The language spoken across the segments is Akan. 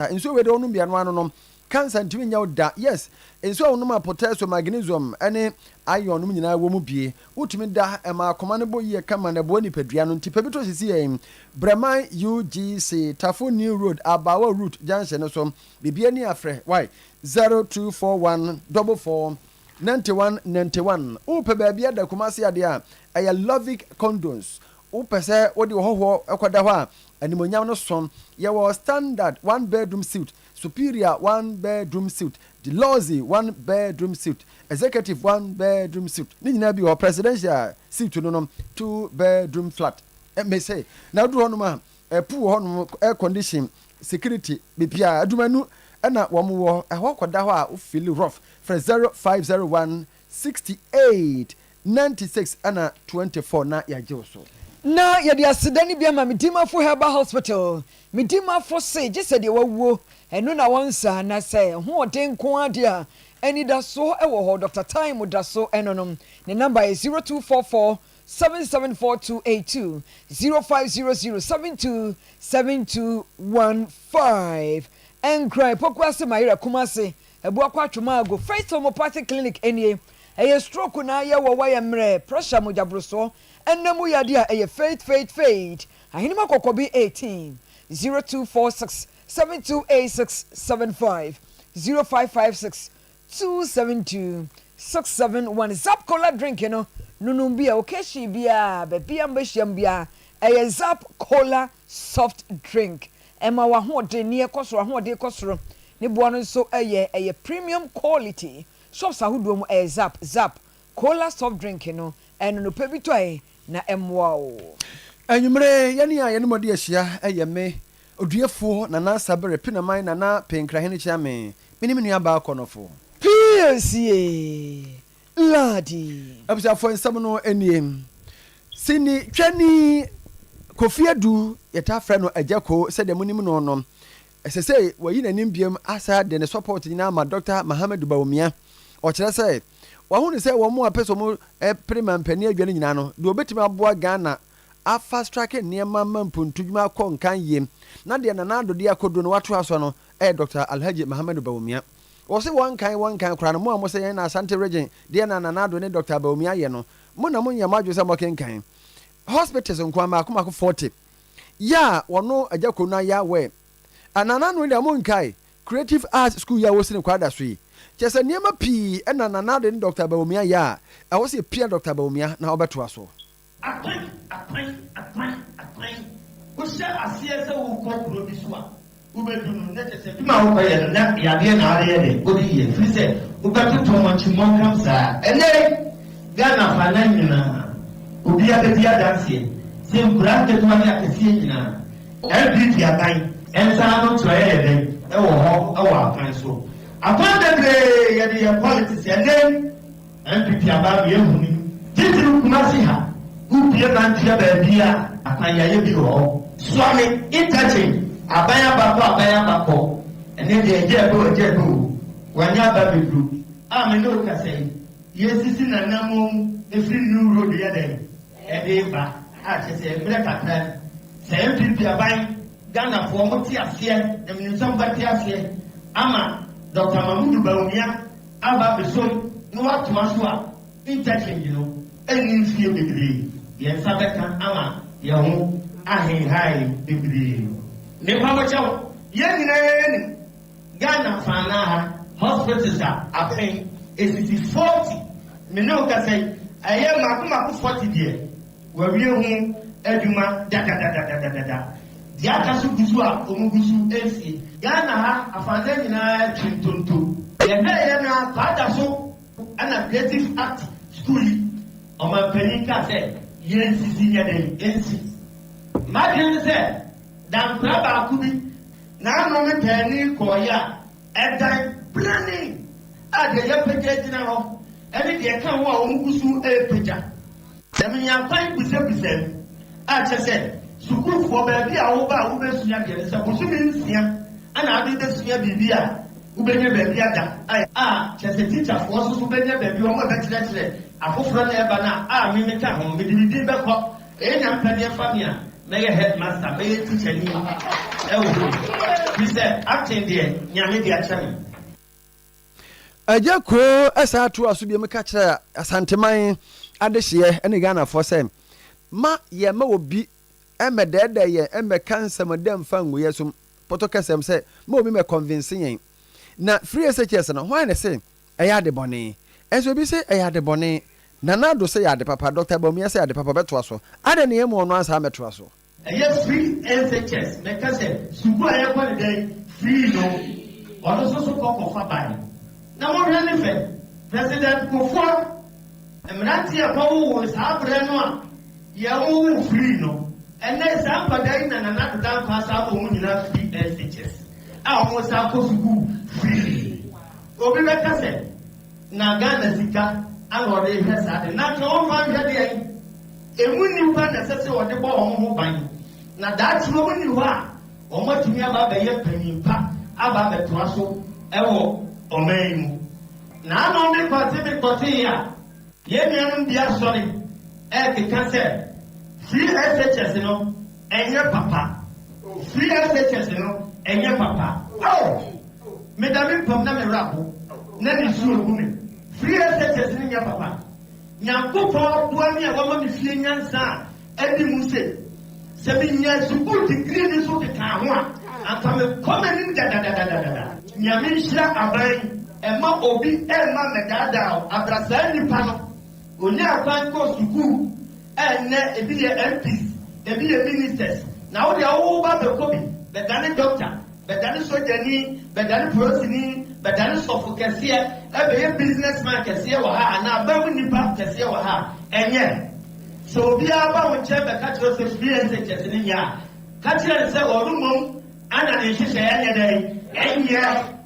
nsuo we de onum bia no ano no cancer ntimi nya da yes nsuo onum a potassium magnesium ene iron num nyina wo mu bie utimi da ma akoma ne boye kama na bo nipadua no ntipa bi to sisi Breman UGC Tafo New Road Abawa Route Junction so bibia ni afre why 024144 9191 upe baabia da kumasi ade a aya Lovic condoms upe se odi hoho ekoda ho a animonyam no som ye was standard 1 bedroom suite, superior 1 bedroom suite, the lozy 1 bedroom suite, executive 1 bedroom suite. Ni nyina bi o presidential suite no 2 bedroom flat. Me say na do hono ma pool hono air condition security bibia adumanu na wo mo wo ho koda ho a o feel rough for 0501 68 96 ana 24 na ya jeoso. Na yedi asidani bia ma Medima for Herbal Hospital. Medima for say just said ye wawo eno na wonsa na say ho den ko ade a eni da so e wo ho Dr. Time da so enonom. The number is 0244 774282 0500 727215 and cry pokwase mayira kumase ebu akwa twoma go first homeopathic clinic enie eye stroke na ye wo waya mre pressure mojabroso enemu yade a eye faith ahinima kokobi 18 0246 728675 0556 272 671 Zap Cola drink no nunum bia okeshi bia be bia mbeshiam bia eye Zap Cola soft drink ema wa ho de ne ekosoro ho de ekosoro ne bo no so eye premium quality shops ahodo mu Zap Cola soft drink no eno no pebito na emwa o anyumre yani a yenimo de ahia eye me Oduefour na sabere pinaman na penkrahene chiame minim nua ba akonofo Piesie Lardi abisa fo nsam no eniem sini twani kofiadu yeta frɛ no ajako sɛ de munim no no ɛsɛ wayi nanim biem asa de ne support nyina ma Dr. Mohammed Bawumia o kyerɛ sɛ wahu ne sɛ wo mo apeso mo prima mpani adwane nyina no de obetima aboa Ghana a fast track niema mampuntudwuma kɔ nkan yem na de na nado de akodo no wato aso no Dr. Alhaji Mohammed Bawumia o se one kind kra no mo amo se na Asante region de na nado ne Dr. Bawumia ye no mo na mo nyama adwo se mo kenkan hospitals nko ma akoma 40 ya wono ajako na ya we anana no ile mo nkai creative arts school ya wo sine kwada so yi chese niema pi na nado ne Dr. Bawumia ya a wo se pia Dr. Bawumia na obeto aso Atwen. Kusha asiyese ukopro biswa. Ubedunu netese. Tuma ukoye na yade na arede. Odi ye frise. Ubetu tomanchi monkamsa. Ene Ghana fana nyina. Obi abetia dansie. Se mbrande tuani akesie nyina. LBT aban. Ensa no tsoye yede. Ewo ho, ewo akan so. Apan de yede politics ene. MPP aban ye huni. Titiru kumasi ha. Upie nantia baabia akwanyaye bi ho swami interchange abaya bako ene de eje do wanya ba bedu me no ka say yesisi na namom efri new road ya den ede ba chese emre kakra say MPP aban Ghana fo mo ti ase na minisam ba ti ase ama Dr. Mahmoud Bawumia aba beso no watuma so a interchange no eni fie bebre yen sabeka ama yehu ahin hai degree ne pamocha yen nyina Ghana fana ha hospitals are paying 40 me no ka say aye makuma 40 die we hu aduma da dia ka su gusu a omugusu esi Ghana ha afanda nyina twintonto ye na kwada so ana creative art school o ma penika say yes sisi nyade ensi madin se dan praba kubi na no me tani koya edan planning ade ya peje dina ho ene de kan ho ongusu peja dem nya kwan bise a chese sukuu fo ba bi a wo ba wo be sunya de se bo sumi nsia ana ade de sunya bibia wo be nya ba bi ada a chese teacher fo so be nya ba bi wo mo be kire afoforo na eba na me ka ho me di be ko enya mpade famia May headmaster, may teacher ni. He said, acting there, nyame dia channel. Aja ko asa to aso bi meka kire asanteman adehye ene Ghana for sem ma ye ma obi emedede ye emeka nsem dem fa ngoye so potokasem se ma obi me convince yen na free SHS no why na say eya de bone enso bi say eya de bone na na do say ya de papa Dr. Bawumia say ya de papa beto aso ade ne yem ono ansa meto aso Yes, free SHS meka say suku aye kwa dey free no ono so ko fa bai na mo hwe ne fe President Kofo emranti abawo sa abre no a ye wo free no ene sa padai na na dan kwa sa bo mu nyina free SHS a mo sa ko suku free obi beka say na Ghana sika anode hwe sa de na to fa hwe de emu ni pa na sese wo de bo ho ban na da tro mu ni ho a o mo tumi aba be ye panimpa aba beto aso ewo omen na no me kwate ya ye mianum bia sorry ke cancer free SHS no enye papa free SHS no enye papa me da me pom na me rabo na ni su ogu free SHS ni enye papa nyankopɔ boa mi a wama me fie nyansa edi mu se bi nya school degree ni so ka ho a anta me komeni da nyame hira aban Emma obi Emma medada abrasa nipa no oni akwan ko suku enne ebi ye MPs ebi ye ministers na wo de wo ba be ko bi be dane doctor be dane sojani be dane prosini be dane sofu kese e be ye businessman kese wo ha ana ba mu nipa kese wo ha enye so obi aba wo che be ka tro se experience kese ni nya ka tro se orumom ana ne hihye enye dai enye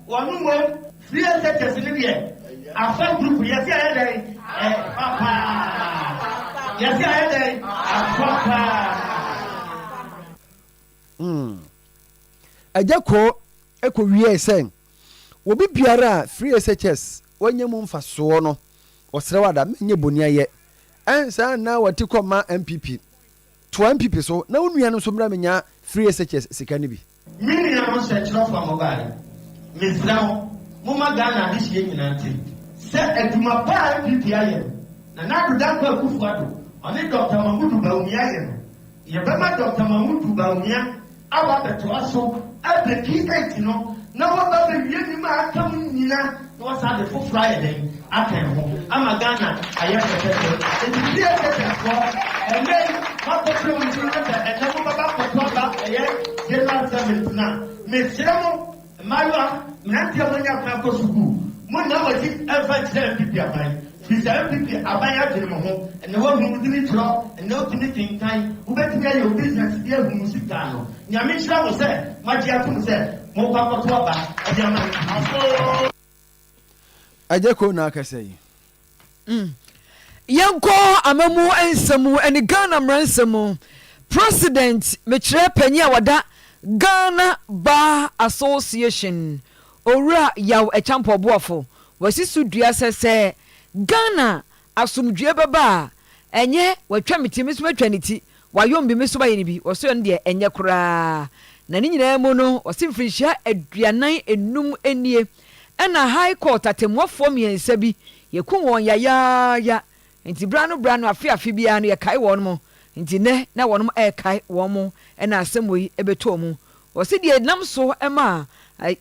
orumom free SHS ni bien afa group yesi ayedai papa yesi ayedai papa ajako ekowie sen obi biara free SHS wonye mu mfaso no osrewada menye boni aye ensa na wati koma MPP to MPP so na onua no so mra menya free SHS sika ni bi mini na mo se tro for mobile misrawo Muma Ghana this year in Nanti. Set a Duma Pa PPI. Nanadu Danko Kufuado. Only Dr. Mamudu Bawumia. Yabama Dr. Mamudu Bawumia. About the Toaso. At the key 8, you know. Now about the Yenima coming Nina. Was at the full Friday. I came home. I'm a Ghana. I am a person. And the year and then what the film is and never about the Toba. Get out 7 now. Miss Semo, Maya. Nantia manya kwa kosugu mona wati efa tire MPP aban bisa MPP aban ya dwere mo ho ene wo hu dini tro ene o timi tinkan wo betimi ayo business dia hu musika no nyame hira wo se maji atum se mo kwa kwato aba ade ama ajeko na akasai yanko amamu ensemu eni Ghana mransemu president mekire panyi a wada Ghana Bar Association Ora yaw echampo boafo wasi sudua sese Ghana asumdue baba enye watwa mitimi so matwa niti wayombi meso ba yeni bi woso nde enye kura na ni nyina mu no wasi mfirihia aduanan enum enie na high court atemwafo miensa bi yekun won ya nti brano afi bia no yekai won mo nti ne na won mo kai won mo na asemwe ebeto mu wasi de nam so ema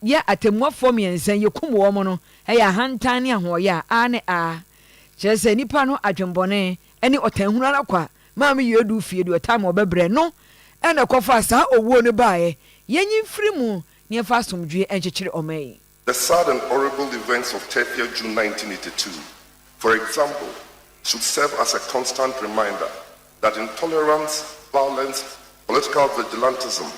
ya atemwafo miensa yekum wo mo no ya hantan ne ahoya ane a chese nipa no adwembone ene otanhunu anakwa maami yedu fie du time obebre no ene kofa sa owo ne baaye yenyi mfirimu ne fa somdwe enchechire omai. The sad and horrible events of 30th June 1982, for example, should serve as a constant reminder that intolerance, violence, political vigilantism,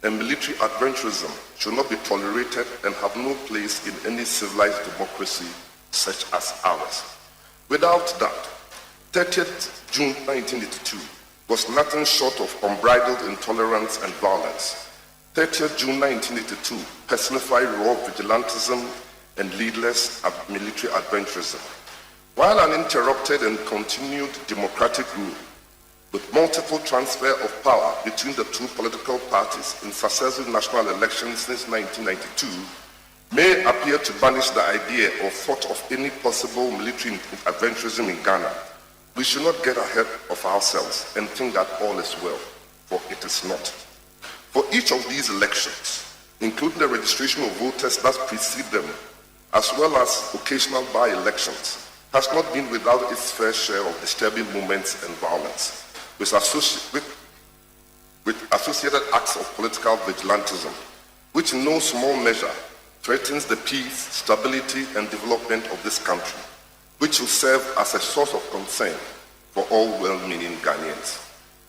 and military adventurism should not be tolerated and have no place in any civilized democracy such as ours. Without that, 30th June 1982 was nothing short of unbridled intolerance and violence. 30th June 1982 personified raw vigilantism and leadless military adventurism. While uninterrupted and continued democratic rule with multiple transfer of power between the two political parties in successive national elections since 1992, may appear to banish the idea or thought of any possible military interventionism in Ghana. We should not get ahead of ourselves and think that all is well, for it is not. For each of these elections, including the registration of voters that precede them, as well as occasional by-elections, has not been without its fair share of disturbing moments and violence, with associated acts of political vigilantism, which in no small measure threatens the peace, stability, and development of this country, which will serve as a source of concern for all well-meaning Ghanaians.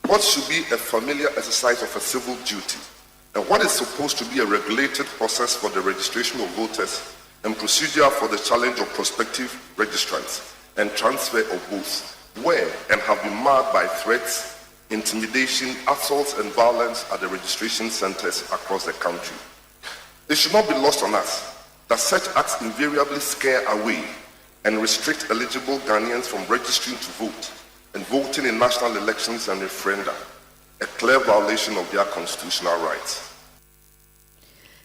What should be a familiar exercise of a civil duty, and what is supposed to be a regulated process for the registration of voters and procedure for the challenge of prospective registrants and transfer of votes, were and have been marred by threats, intimidation, assaults, and violence at the registration centers across the country. It should not be lost on us that such acts invariably scare away and restrict eligible Ghanaians from registering to vote and voting in national elections and referenda, a clear violation of their constitutional rights.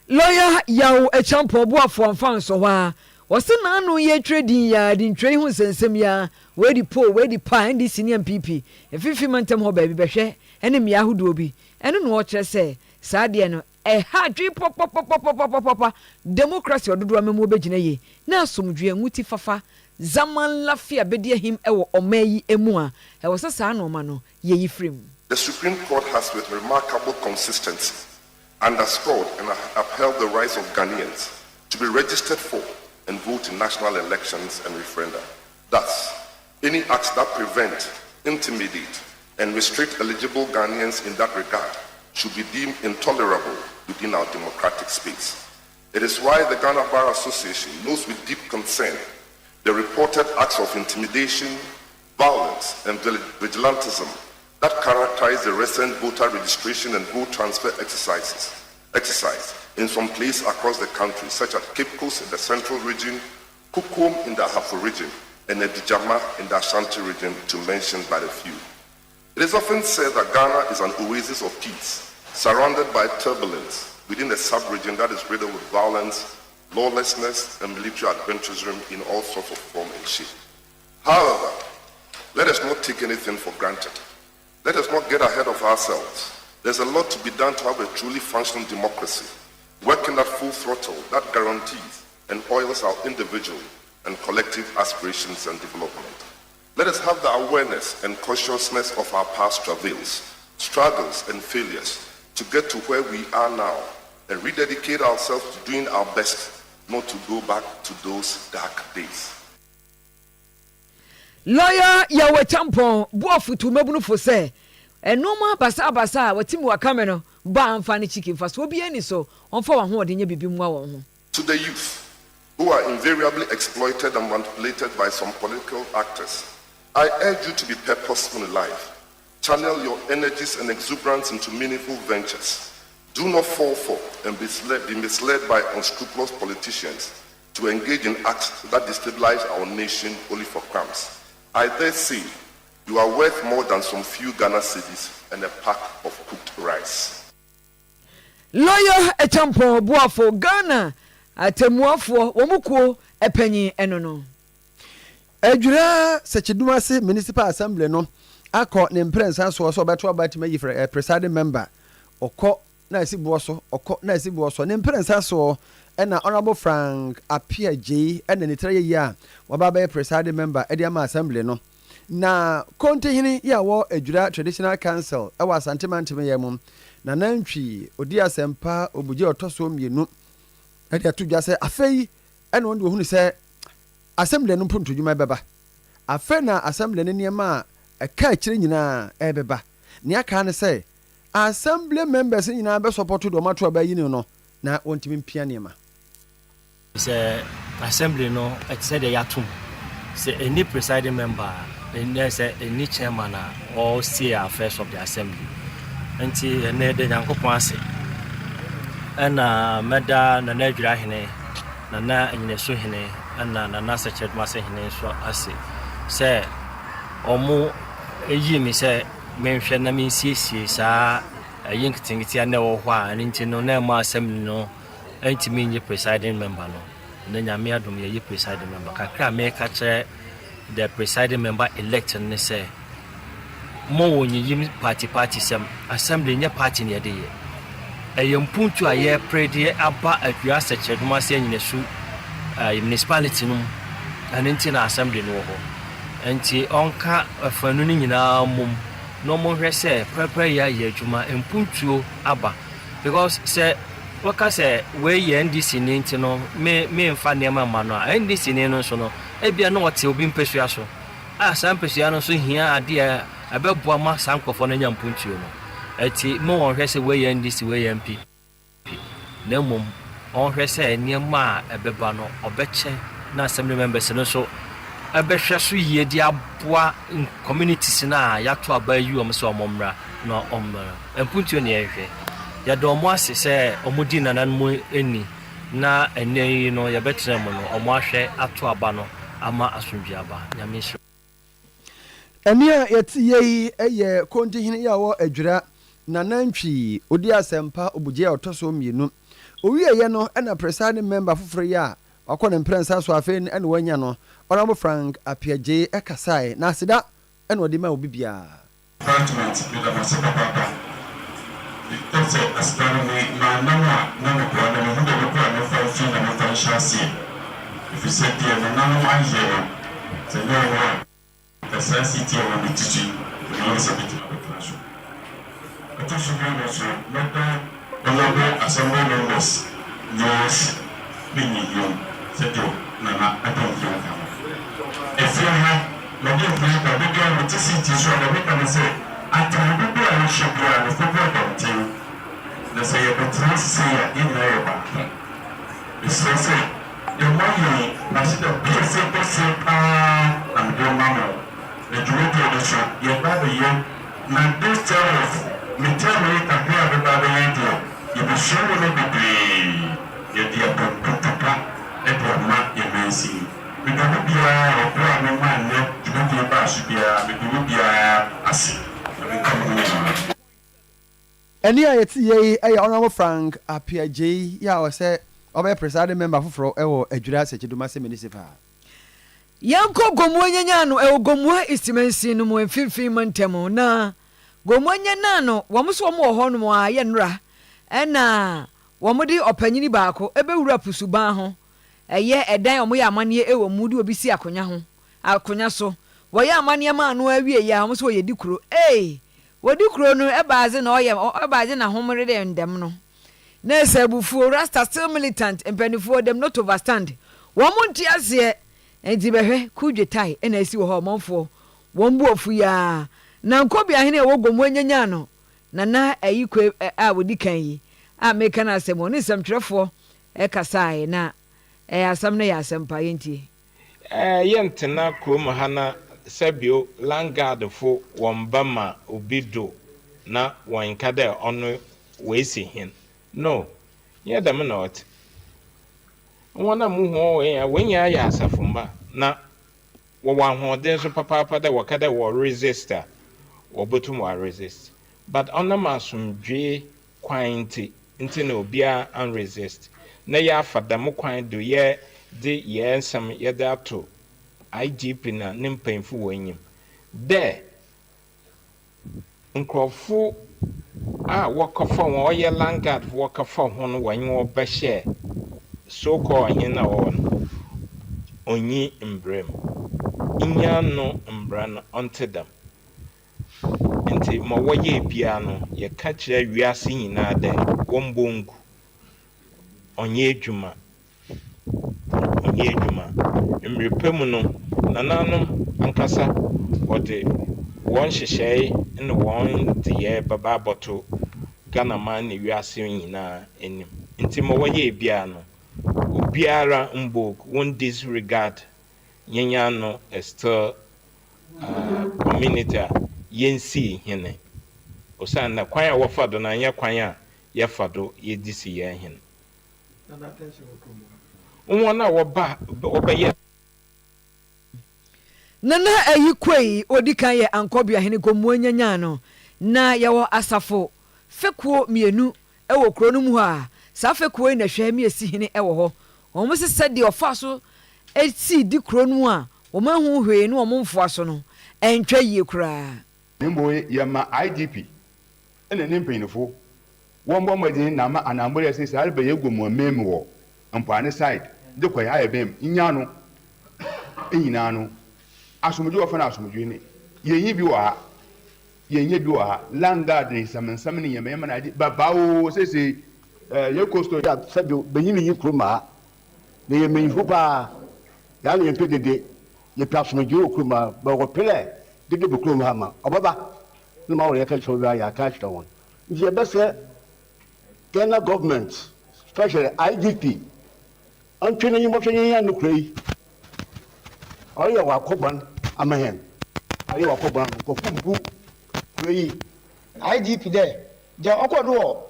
Lawyer Yao Echampo Oduefour and Piesie was the man who ye trading yard in train who sends him ya, where the poor, where the pine, this senior PP, a 50 man ho baby beshe, and him Yahoo dobi, and in watch I say, Sadiano, a hard drip papa, democracy or do drama bejine, now some dream muti fafa, Zaman lafia bedia him ewo omeyi emua, I was a son or mano, ye frame. The Supreme Court has with remarkable consistency underscored and upheld the rights of Ghanaians to be registered for and vote in national elections and referenda. Thus, any acts that prevent, intimidate, and restrict eligible Ghanaians in that regard should be deemed intolerable within our democratic space. It is why the Ghana Bar Association notes with deep concern the reported acts of intimidation, violence, and vigilantism that characterize the recent voter registration and vote transfer exercise in some places across the country, such as Cape Coast in the Central Region, Kukum in the Ahafo Region, and Edijama in the Ashanti Region, to mention but a few. It is often said that Ghana is an oasis of peace, surrounded by turbulence within a sub-region that is riddled with violence, lawlessness, and military adventurism in all sorts of form and shape. However, let us not take anything for granted. Let us not get ahead of ourselves. There's a lot to be done to have a truly functioning democracy, working at full throttle that guarantees and oils our individual and collective aspirations and development. Let us have the awareness and consciousness of our past travails, struggles, and failures to get to where we are now and rededicate ourselves to doing our best, not to go back to those dark days. Lawyer Yao Echampo Oduefour to mebunu for say, and no more basa what Timu Akameno, ban fanny chicken fast will be any so on for one word in your baby. To the youth who are invariably exploited and manipulated by some political actors, I urge you to be purposeful in life. Channel your energies and exuberance into meaningful ventures. Do not fall for and be misled by unscrupulous politicians to engage in acts that destabilize our nation only for crumbs. I dare say you are worth more than some few Ghana cedis and a pack of cooked rice. Lawyer Echampo Oduefour Ghana atemuafo omuko epanyi enono. Ejura Sechidumase Municipal Assembly no akọ ne mprensa so beto abati mayi for presiding member okọ na esibuo so ne mprensa so na honorable Frank Apia J na ne tire yi a wababa presiding member ediama assembly no na kontehini ya wo Ejura Traditional Council e wa Santimantime yemum na nantwi odi asempa obuje otoso mienu ade atudwa se afei ene wonde ohunu se assembly no mpuntu dwuma beba afei na assembly ne niema a ka kire nyina ebeba ne aka ne se assembly members nyina be support do mato abayi ni no na wontimi mpia niema se assembly no it said they yatum say any presiding member and say any chairman or see affairs of the assembly nti ene de yankopon ase ana meda na Ejura hene na enyeso hene ana na sechet mase hene so ase say omo eyi mi say menhwɛ na mensiesie saa yɛnketenkete a na ɛwɔ hɔ a ɛno nti no na ɛma assembly no ɛntimi nyɛ presiding member no na nyame adom yɛyɛ presiding member kakra a meka kyerɛ the presiding member elect ne sɛ mo wɔ nyiyim party sɛm assembly nyɛ party ne yɛde yɛ ɛyɛ mpuntu a yɛprɛde aba adua sɛkyerɛdom ase anyinasu municipality no ɛno nti na assembly no wɔ hɔ nti ɔnka afanu no nyinaa mom na ɔmohwɛ sɛ prɛprɛ yɛ ayɛ adwuma mpuntuo aba because sɛ wɔka sɛ wɔyɛ ndc ne nti no memfa nneɛma ma no a ndc ne no nso no ebia na ɔte obi mpɛsua so a saa mpɛsua no nso hia adeɛ ɛbɛboa ma saa nkɔfoɔ no nya mpuntuo no ɛti mo wɔhwɛ sɛ wɔyɛ ndc wɔyɛ mp na mmom ɔhwɛ sɛ nneɛma a ɛbɛba no ɔbɛkyɛ na assembly members no so ɛbɛhwɛ so yie de aboa communities na yɛato aba yi wɔn sɛ ɔmɔmmra na ɔmmra mpuntuo ne yɛhwɛ yɛde ɔmo ase sɛ ɔmo di nananom ani na ɛnɛ yi no yɛbɛtena mu no ɔmo ahwɛ ato aba no ama asomdwe aba nyame nhyira ɛne a yɛte yɛyi ɛyɛ kontihene yi a wɔ adwira nanantwi odi asɛmpa obugye a ɔtɔ so mmienu owieyɛ no ɛna presiding member foforɔ yi a wakɔ ne mprɛnsa so afei ɛna wanya no Honorable Frank Apiagye ɛkasae na aseda ɛna ɔde ma obi biara Because astronomy, my number one, and who the plan of our film and of shall see. If you said, dear, no one here, the no one, the sensitivity of the teaching, the noise of it in the classroom. But also, not the honorable assembly members, yours, being young, said you, Nana, I don't know. If you have no different, I began with the city, so I can say. Atarabibi a wɔhyɛ bia no foforɔ dɔnten na sɛ yɛbɛtena sese a yɛnyina yɛ baako ɛsɛ sɛ yɛmmɔ yɛn nahye dɛ bɛsɛ bɛsɛ paa na mede ma mo na dwumadie no so yɛba bɛyɛ na this time of metɛma yi kakra a bɛba bɛyɛ deɛ yɛbɛhyia wo no bebree yɛde abɔntotopa ɛde ama yɛmansi mede wo biara ɔkoro a mema nnɛ dwumadie baa so biara mede wo biara ase ɛne a yɛte yɛyi ɛyɛ Honorable Frank Apiagye yi a ɔsɛ ɔbɛyɛ presiding member foforɔ ɛwɔ adwira sɛkyedum ase municipal yɛnkɔ gomuo nyanya no ɛwɔ gomuo istimansi no mu mfimfini mu ntɛm na gomuo nyanya no wɔn so wɔn wɔ hɔ nom a yɛnra ɛna wɔn de ɔpanyini baako ɛbɛwura pusuban ho ɛyɛ ɛdan wɔn yɛ amanneɛ ɛwɔ mu de obi si akonya so wɔyɛ amanneɛ ma ano awie yɛ a wɔn so wɔyɛ di kuro wɔdi kuro no ɛbaaze na ɛbaaze na homere de ndɛm no na ɛsɛ bufuo rasta still militant mpanimfoɔ dem not overstand wɔn mo nti aseɛ nti bɛhwɛ kudwe tai ɛna esi wɔ hɔ ɔmanfoɔ wɔn bu ofu ya na nkobi ahene ɛwɔ gomu nyanya no na ayi kwe a wɔdi kan yi a meka na asɛm wɔn nsɛmtwerɛfoɔ ɛkasae na asɛm no yɛ asɛmpa yɛntie yɛntena kurom ha na Sabio Langard fo wambama obido na wankade ono wesi hin no ye da me not wona mu ho wenya ya asafumba na wo wan ho den so papa da wakade wo resistor wo botum wa resist but ona masumdwe kwanti nti na obia an resist na ya fada mo kwan do ye de ye nsam ye da to IGP na nimpemfu wanyim de nkrofo a wakafa won oye Langard wakafa ho wanyi obehye so called hin na won onyi mbrem inya no mbran onto them nti mo woye bia no ye ka kire wiase nyina de wombongu onye adwuma mrepemu no nananom ankasa ode won hyehyɛ ne won de baba boto Ghana man ne wiase nyina enim nti mo wɔyɛ bia no obiara mbok won disregard nyanya no still community yensi hene osan na kwan a wɔfa do na anya kwan a yɛfa do yɛdisi yɛn hene wona wɔba wɔbɛyɛ nana ayi kwei odi kan ye ankobia hene komuanyanya no na yawo asafo fekuo mienu ewo kuro no mu ha sa fekuo na hwe mi esi hene ewo ho omo sese de ofa so esi di kuro no a omo hu hwe no omo mfo aso no entwa yie kura nimbo yama IDP ene nimpinfo wombo modin na ma anambole se sa albe yego mo memwo ampane side de kwa ya ebem nya no enyina no asomdwe ofa na asomdwe ni yenyi bi wa yenye bi wa landard ni samansam ni yema yema na babawo se ye costo ya sabio benyini yikroma ne yemenfo pa ya ne mpedede ye asomdwe okroma ba ko pele de bukroma ma obaba no ma wo ye ka chowa ya ka chawon je bese Ghana government, especially IDP, I'm training you much in the cray. Are you a coban? I'm a hen. Are you a coban? IDP there. The awkward war.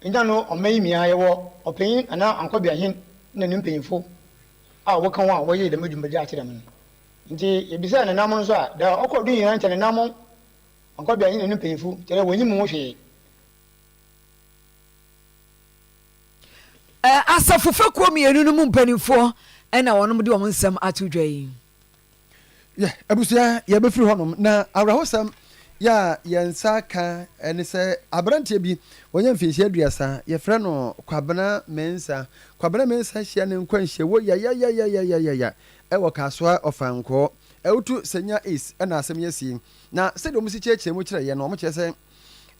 In the no, or maybe I war, or paying, and now Uncle be a hint in the new painful. I work on one way the medium majority. Indeed, beside the Namonza, the awkward doing and the Namon, Uncle be a hint in the painful, tell when you move. Asafo fekuo mienu no mu mpanimfo na wonom de wo nsem atodwa yi abusia ya befiri honom na awrahosam ya yensa ka ene se abrantie bi wonya mfinhia aduasa ye frɛ no kwabena mensa hia ne nkwanhie wo ya ewo kasoa ofanko ewutu senya is na asem yesi na se de omusi cheche mu kire ye no omo kire se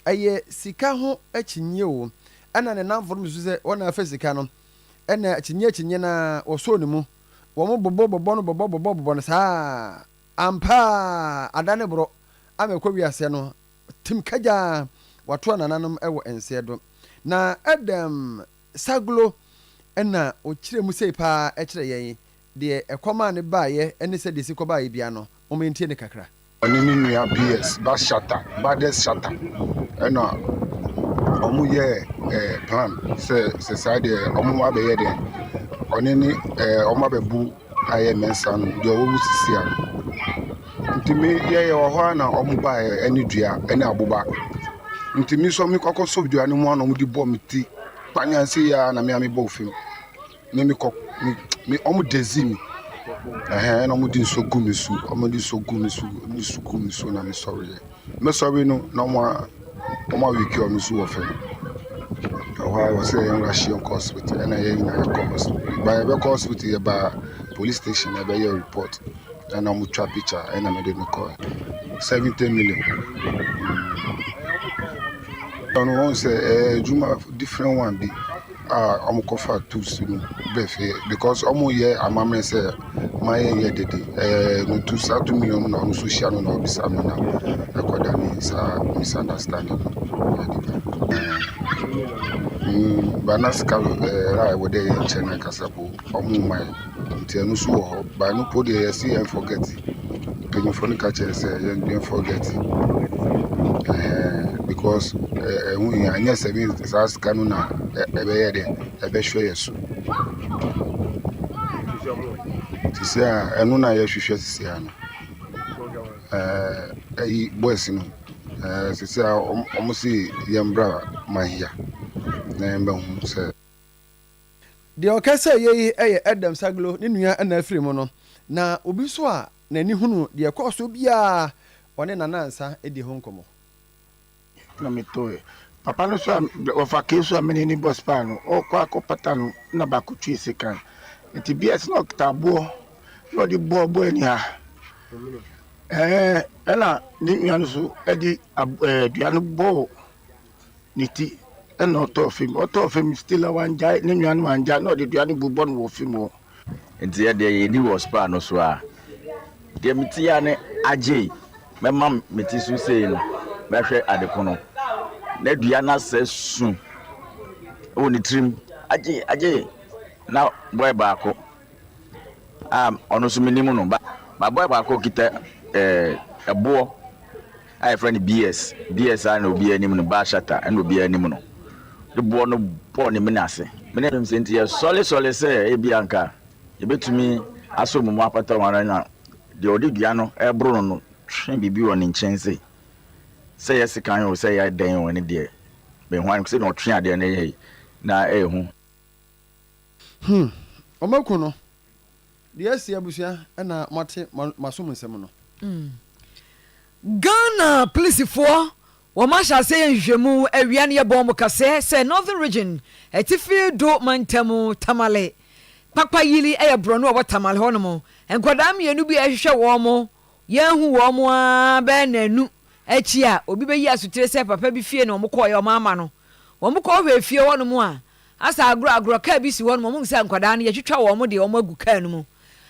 aye sika ho akinye o ana ne namfo mu se wona afasika no ena kinye na oso ne mu wo mo bobo no saa ampa adane bro amekwa wiase no tim kaja wato nananom ewo ensedo na adam saglo ena okire mu sei pa ekire yen de ekoma ne baaye ene se de siko baaye bia no o mentie ne kakra oni ni nua BS ba shata baddest shata ena omu ye plan se side omu wa be ye de oni ni omu abebu aye mensa no de owu sisi a ntimi ye ho na omu ba eni dua eni abuba ntimi so mi kokko so dua ni mu na omu di bo mi ti panyansi ya na mi bo fim mi omu dezimi na omu di so gumisu omu di so gumisu na mi sorry no na omu wiki omu so ofe I was saying Russian hospital and I hospital. By a hospital about police station, I buy your report and I'm trap picture and I made no call. 17 million. I don't say Juma different one be I'm cover tools because I'm here I'm a say my year no 2 million no social no be some na according to misunderstanding. Banaska I would day in China Casapo or my Tianusu, but no put the see and forget. Penny catcher say, don't forget. Because we are near 7 as Canuna, a beshway. To say, and Nuna, you should see, a boys, say, almost see young brother, my here. De okase ye Adam Saglo ne nua na afiri mu no na obi so a nani hunu de ekoso bia one nanansa edi ho nkomo na metoe papa no so ofa keso amene ni boss pa no o kwa akopata no na ba kutwe sekan enti BS no kitabo no di bo ani ha ela ni nua no so edi duano bo niti eno auto film still a one guy ni nua no anja no di duano bu bon wo film wo enti ye de ni was pa no so a de mitia ne agye mema meti so sei no mehwe adekono na dua na sesu woni trim agye na boy baako ono so minimu no ba boy baako kita ebo ai friend BS na obi anim no ba shata na obi anim no de bo no bo ne menase menem senti ya sole se e bianka ye betumi aso mu apata wana na de odi dua no ebro no twen bibi won nchen say yes kan o say ya den won de be hwan say no twen ade na ye na hu omaku no de asi abusua na mate masom nsem no Ghana police for Wamasha say nhwemu awia ne yebom kase say Northern Region etifi do mantamu tamale papa yili eyebro no tamale hono mo enkwada mienu bi ehwehwe wo mo yehu wo mo a be nanu achi a obi be yi asutire say papa bi fie no mo koye o mama no wo mo ko hwe fie wono mo a asa agro ka bi si wono mo nsa enkwada ne yetwitwa wo mo de wo magu ka no mo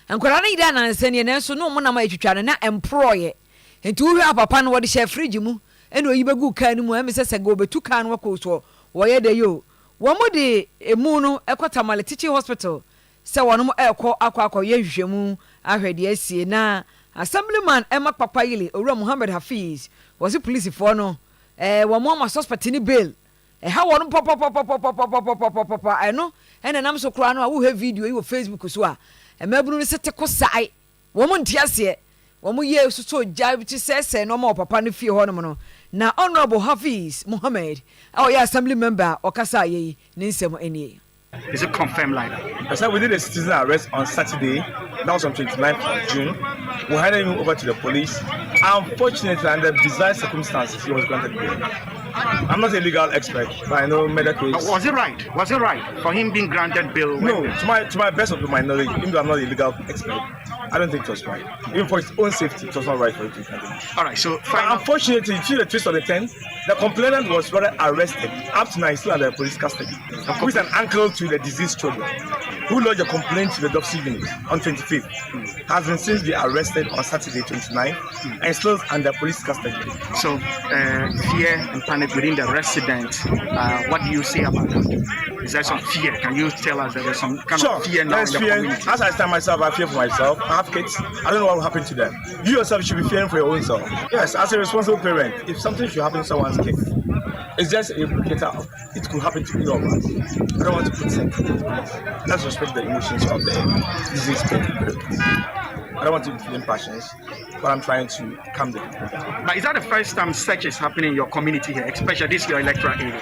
enkwada ne ida na nse ne nenso no mo na ma yetwitwa no na employe enti wo hwe papa no wo de she fridge mu eno yibegu kan mu em sese go betu kan wako so wo ye de yo wo mo de emu no ekota male teaching hospital se wono mo akọ ye hwehwemu ahwede asie na assemblyman Emma Papa Yili Owura Muhammad Hafiz was the police for no wo mo ma suspect ni bail ha wono pop eno ena nam so kura no a wo have video yi wo Facebook so a emabunu sete ko sai wo mo ntiase wo mo ye so jab ti sese no ma papa no fie ho no no na Honorable Hafiz Muhammad yeah assembly member okasa ye ni nsem eni. Is it confirmed like that? I said we did a citizen arrest on Saturday. That was on 29th of June. We handed him over to the police. Unfortunately, under bizarre circumstances, he was granted bail. I'm not a legal expert, but I know medical. Was it right? Was it right for him being granted bail? No, to my best of my knowledge, even though I'm not a legal expert, I don't think it was right. Even for his own safety, it was not right for him to be granted. All right, so unfortunately, you see the twist of the 10th, the complainant was rather arrested. Up to now, he's still under police custody. Who is an uncle to the deceased children, who lodged a complaint to the Dopsy unit on 25th, has been since been arrested on Saturday 29th and still under police custody. So, fear and panic within the residents. What do you say about that? Is there some fear? Can you tell us that there's some kind of fear now in the community? As I stand myself, I fear for myself. I have kids. I don't know what will happen to them. You yourself should be fearing for your own self. Yes, as a responsible parent, if something should happen to someone's kid, it's just a indicator of it could happen to any of us. I don't want to put sentiment. Let's respect the emotions of the disease parent. I don't want to be feeling passions, but I'm trying to calm the people down. But is that the first time such is happening in your community here, especially this your electoral area?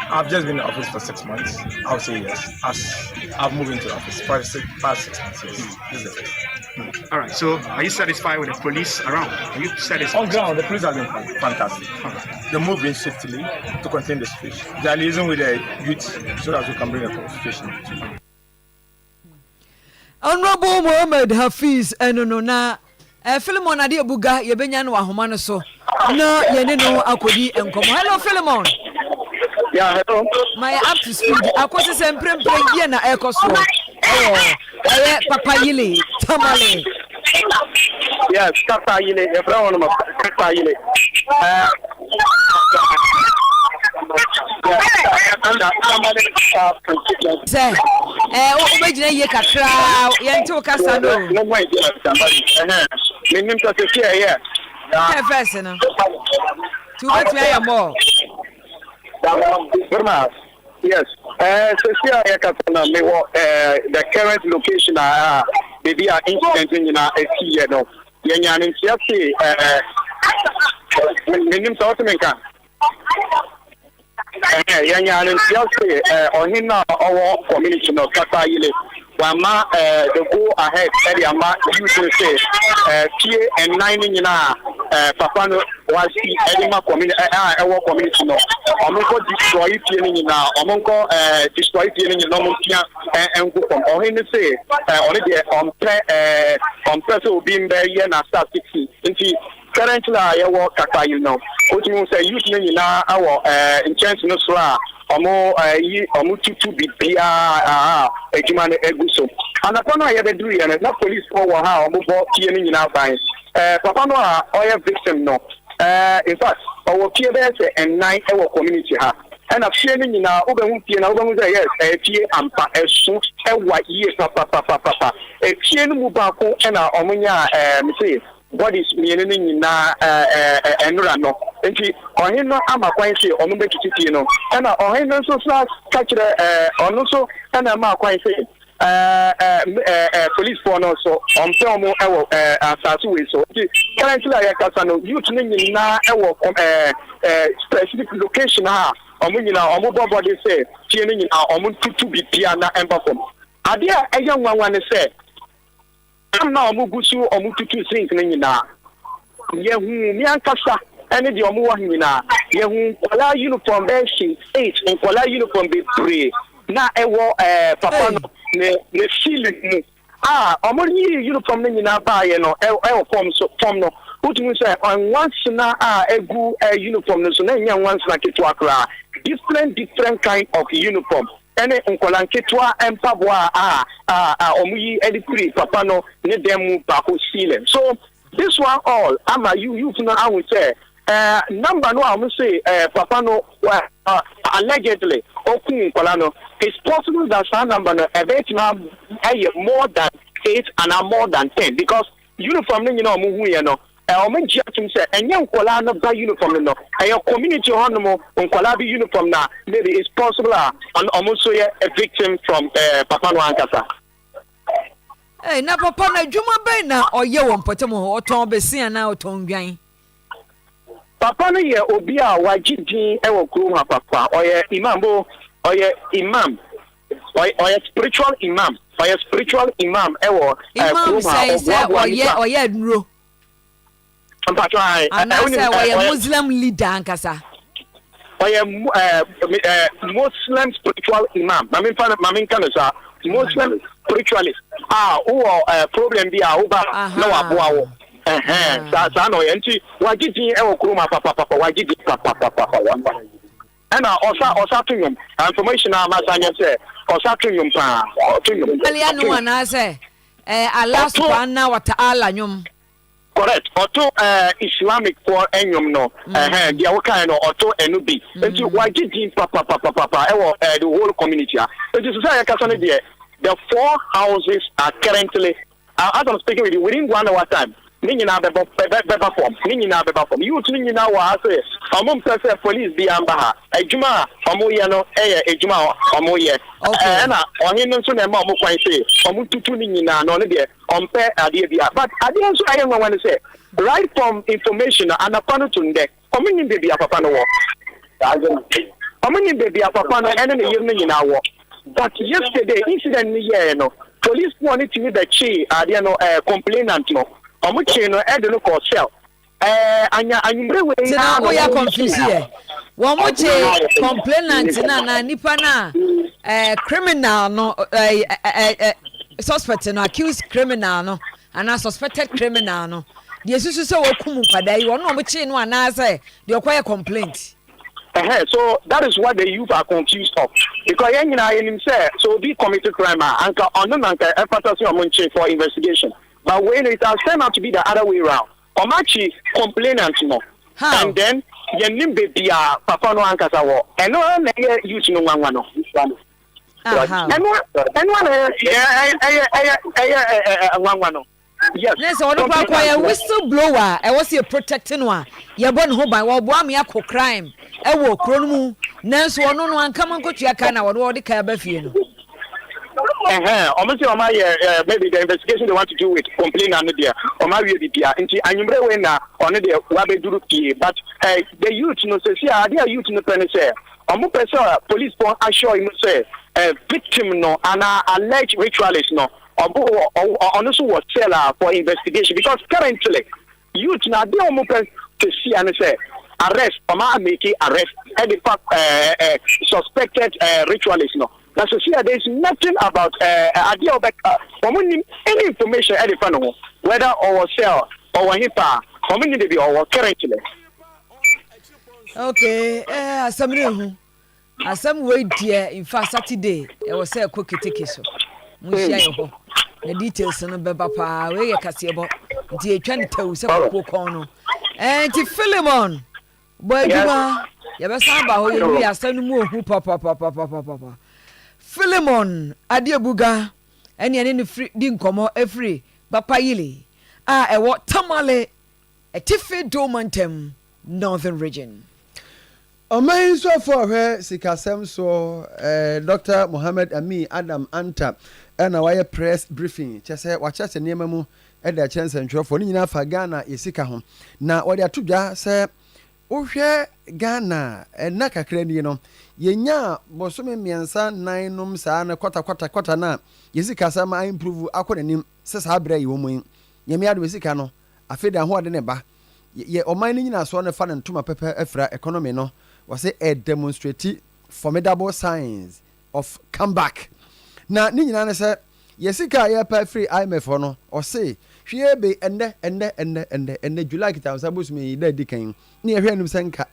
I've just been in the office for 6 months. I'll say yes. As I've moved into the office 5, 6 months. Yes. This is the first. All right. So, are you satisfied with the police around? Are you satisfied? On ground, the police have been fantastic. They're moving swiftly to contain the situation. They are liaising with the youth so that we can bring a situation. Honorable Muhammad Hafiz enonona Philemon ade buga ye benya no ahoma no so na ye ne no akodi enkomo. Hello Philemon. Yeah, hello. My up to speed akosi semprempre ye na ekoso. Papa Yili Tamale. Yes, Papa Yili, e bra wono Papa Yili. Say, obejina ye kakra, ye nti o kasa no. No way, somebody. Me nim to see here. Yeah, first no. To what me am more. Yes. So here I can me the current location maybe an incident in a year no. Yenya ntiase me nim to menka. Yenya ntiase ohina owo community no kata yile. Wama the go ahead area ma you say tie and 9 nyina papa no was anima community community no omonko destroy tie nyina omonko destroy tie nyina no tia engo from ohini say oni de on so obi mbe ye na start 60 nti currently yawo kaka you know what you say youth nyina awo in chance no so omo tutu bibia ejuma ne eguso anapano ayebedu ye na police for ha omo bo tie ni nyina ban papa no a oye victim no in fact owo pie be say en 9 ewo community ha na pie ni nyina obehu pie na obehu say yes pie ampa esu ewa ye papa pie no mu ba ko na omunya me say bodies miene ni nyina enura no enti ohin no amakwan se onu betiti no na ohin no so sa ka kire onu so na ma kwan se police for no so on film assassin way so currently I can no youth ni na specific location ha omo body say tie ni na omo tutu bibia na emperform ade a eyanwanwa ne say am na omo gusu omo tutu sink ni na yehu mi ankasa ene de omo wa nyina yehu kwala uniform be shi 8 kwala uniform be 3 na ewo papa no ne feeling mu omo ni uniform ni nyina ba ye no form no utu say on once na egu uniform no so na nya once na ketwa kra different kind of uniform ene nkola nketwa empaboa omo yi edipri papa no ne dem ba ko ceiling so this one all ama you know I will say number no I will say papa no allegedly okun nkola no it's possible that some number no more than 8 and more than 10 because uniform no you know omo hu ye no omo gia tum say enye nkola no ba uniform no community hono nkola bi uniform na maybe it's possible omo so ye a victim from papa no ankasa. Na papa na dwuma be na oye wo mpotemo oton besia na oton dwan papa no ye obi a wagidin e wo kuro ha papa oye imam bo oye imam oye spiritual imam e wo kuro ha oye nro mpacho ai oye muslim leader ankasa oye muslim spiritual imam mamin kana sa muslim spiritualist problem bi uba na waboa wo sa no yenti wagidi e okroma papa wagidi papa ana osa tunyum information na masanya se osa tunyum pa tunyum ali anu wana se Allah subhanahu wa ta'ala nyum correct oto islamic for enyum no dia wo kan no oto enubi enti wagidi papa e wo the whole community enti so say yakasa no de the 4 houses are currently, as I'm speaking with you, within 1 hour time. Nina beba form. You Nina was among police be ambaha. A juma, Omoyano, a juma, Omoye. Anna, on him soon and Mamma quite say, Omutu Nina, no idea, on pair idea. But I didn't say I don't want to say. Right from information and a panotun deck, coming baby a papano. Coming baby a papano, enemy evening in our. But yesterday, incident no police wanted to meet the chi, complainant no. Omuchi no e de no call cell. Anya anyumre we na we ya confuse here. Womuchi complainant na nipa na criminal no suspect no accused criminal no and a suspected criminal no. The susu se wokum kwada yi wono omuchi no anase the okoye complaint. So that is what the youth are confused of. Because him say so be committed crime and anka efforts for investigation. But when it has turned out to be the other way around, Omachi complainant no. And then yenim baby papa no ankasa wo. And no na youth no wanwa no. And one no. Yes. Yes, all the kwa whistleblower. I was here protecting one. You born home by what boy me ako crime. I wo kro mu. Nanso ono no anka man kotua ka na wo de ka ba fie no. Almost maybe the investigation they want to do with complaint and there. Or maybe the anti anyumre we na ono de wa be duru pie. But the youth no say they youth no pen say. Omo person police pon assure him say victim no and alleged ritualist no. Also was seller for investigation because currently youth now they almost to see and say arrest or make arrest and the fact suspected ritualist no. Now so see there is nothing about idea of any information at the front whether or sell or hipa community be or currently. Okay, some way dear in fact Saturday it was a quick ticket so. Mushia the details no beba pa we yakase bo nti etwa ne tawu se ko kon no nti Philemon boy duma ya be san ba ho ye wi asanu mu ohu papa Philemon Adebuga ene ne free di nkomo afri papa yile ewo tamale etife domantem northern region. Omain so for her sikasem so Dr. Mohammed Ami Adam Anta ɛna wayɛ press briefing kyɛ sɛ wakyerɛkyerɛ nneɛma mu ɛde akyerɛ nsɛntwerɛfoɔ ne nyinaa fa Ghana yɛsika ho na wɔde ato dwa sɛ wohwɛ Ghana ɛna kakra ni no yɛnya bɔsome mmiɛnsa nan nom saa no kɔta no a yɛsika sa ma improve akɔ n'anim sɛ saa berɛ yɛwɔ mu yi nyame adom yɛsika no afei de ahoɔde ne ba yɛ ɔman no nyina soɔ no fa ne ntoma pɛpɛ afira economy no wɔsɛ demonstrate formidable signs of comeback na ne nyinaa ne sɛ yɛsika a yɛpa firi IMF hɔ no ɔse hwee be ɛnɛ July kitansa bosome yi da di kan ne yɛhwɛ anim sɛ nka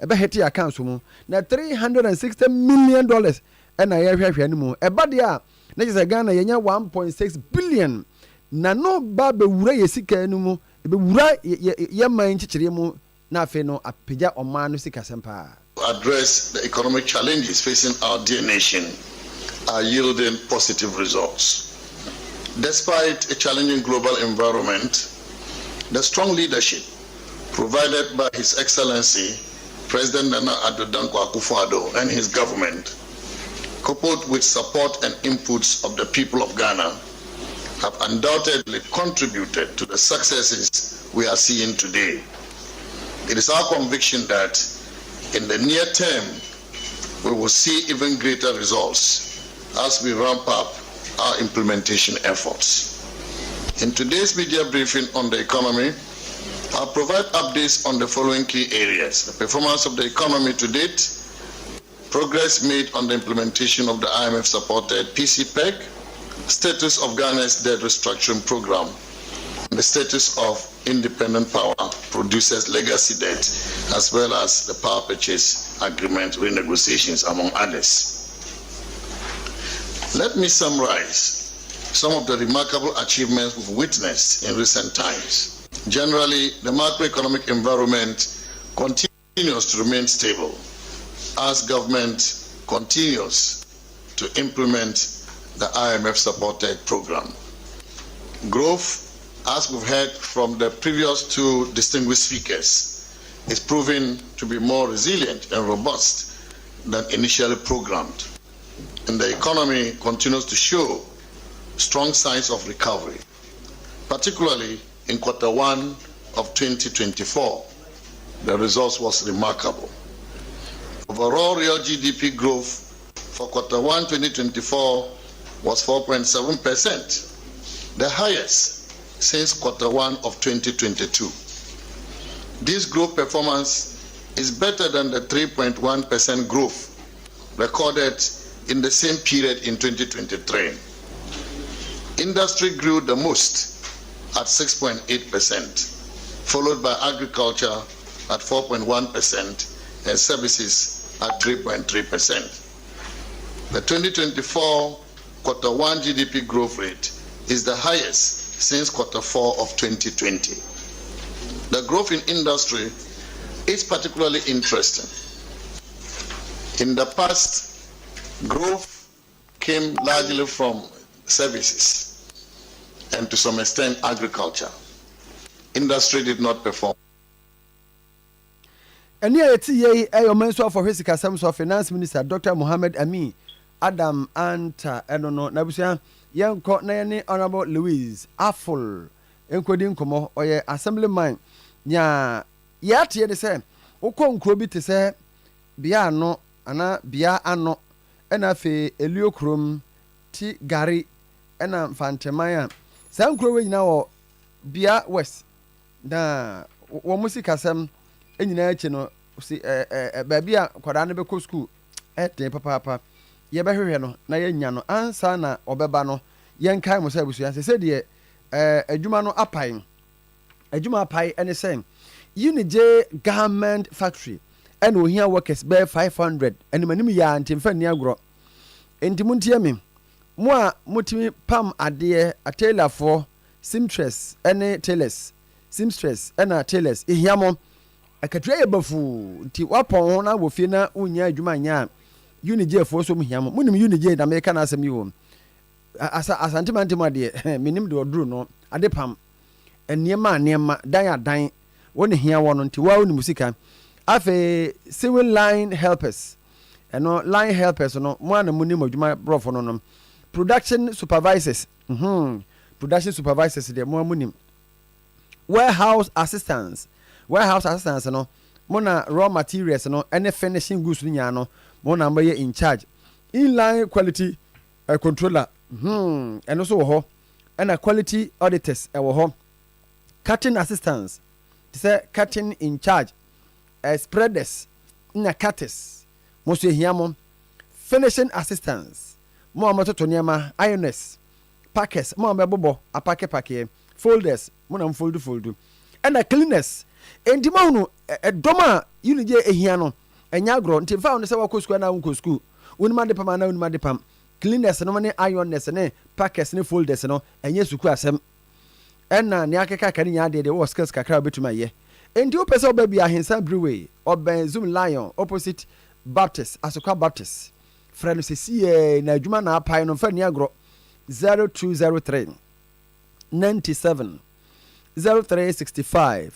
ɛbɛhete account so mu na $360 million ɛna yɛhwɛ no mu ɛba deɛ a na kyerɛ sɛ Ghana yɛnya 1.6 billion na no ba bɛwura yɛsika no mu bɛwura yɛman nkyekyere mu na afei no apagya ɔman no sikasɛm paa. Address the economic challenges facing our dear nation are yielding positive results. Despite a challenging global environment, the strong leadership provided by His Excellency President Nana Addo Dankwa Akufo-Addo and his government, coupled with support and inputs of the people of Ghana, have undoubtedly contributed to the successes we are seeing today. It is our conviction that in the near term, we will see even greater results as we ramp up our implementation efforts. In today's media briefing on the economy, I'll provide updates on the following key areas: the performance of the economy to date, progress made on the implementation of the IMF-supported PCPEC, status of Ghana's debt restructuring program, and the status of independent power producers' legacy debt, as well as the power purchase agreement renegotiations, among others. Let me summarize some of the remarkable achievements we've witnessed in recent times. Generally, the macroeconomic environment continues to remain stable as government continues to implement the IMF-supported program. Growth, as we've heard from the previous two distinguished speakers, is proving to be more resilient and robust than initially programmed. And the economy continues to show strong signs of recovery, particularly in Q1 of 2024. The results was remarkable. Overall real GDP growth for Q1 2024 was 4.7%, the highest since Q1 of 2022. This growth performance is better than the 3.1% growth recorded in the same period in 2023. Industry grew the most at 6.8%, followed by agriculture at 4.1% and services at 3.3%. The 2024 Q1 GDP growth rate is the highest since Q4 of 2020. The growth in industry is particularly interesting. In the past, growth came largely from services and to some extent agriculture. Industry did not perform. And here it's a mention for his Finance Minister Dr. Mohammed Amin Adam Anta Enono Nabusia young Nayani Honorable Louise Affle including Como or your assemblyman nya yet the same Okon Krobi to say Biano ana Bia ano enafe Eliokrum T Gary ena Fantemaya Sam Crowe now Bia West na wo musika sam enyina achi no si baby a kwada no beko school ten papa ye behwehwe no na yenya no ansa na obeba no yenkai mo sa busu se de adwuma no apai ene sen Unije garment factory and we here workers bear 500 and manim ya ntimfa ni agro entimuntie me mo a mutimi pam ade a tailor for seamstress ene tailors seamstress ena tailors ehiamo akatwa ebafu nti wapon ho na wo fie na unya adwuma nya Unije fo so mhiamo munim Unije na me ka na asem yi wo asantimantima de minim de oduru no ade pam eniema dan woni hia wono nti wa woni musika afe civil line helpers eno line helpers no mo ana munim adwuma brofo no production supervisors production supervisors de mo amunim warehouse assistants no mo na raw materials no ene finishing goods ni nya no mo na mbaye in charge inline quality controller eno so wo ho ena quality auditors e wo ho cutting assistants say cutting in charge spreaders na cutters mo so ehia mo finishing assistants mo amatoto niama ironers packers mo amebobo apake folders mo na foldu ena cleaners enti mo hunu edoma yunije ehia no enya agro nti fa no se wa school na won school wonima de pam na wonima de pam cleaners no ne ironers ne packers ne folders no enye suku asem ena ne akeka kan nya de wo skills kakra betuma ye enti o pese oba bia hensa brewery oben zoom lion opposite baptist asokwa baptist friend se sie na adwuma na apai no fa ni agro 0203 97 0365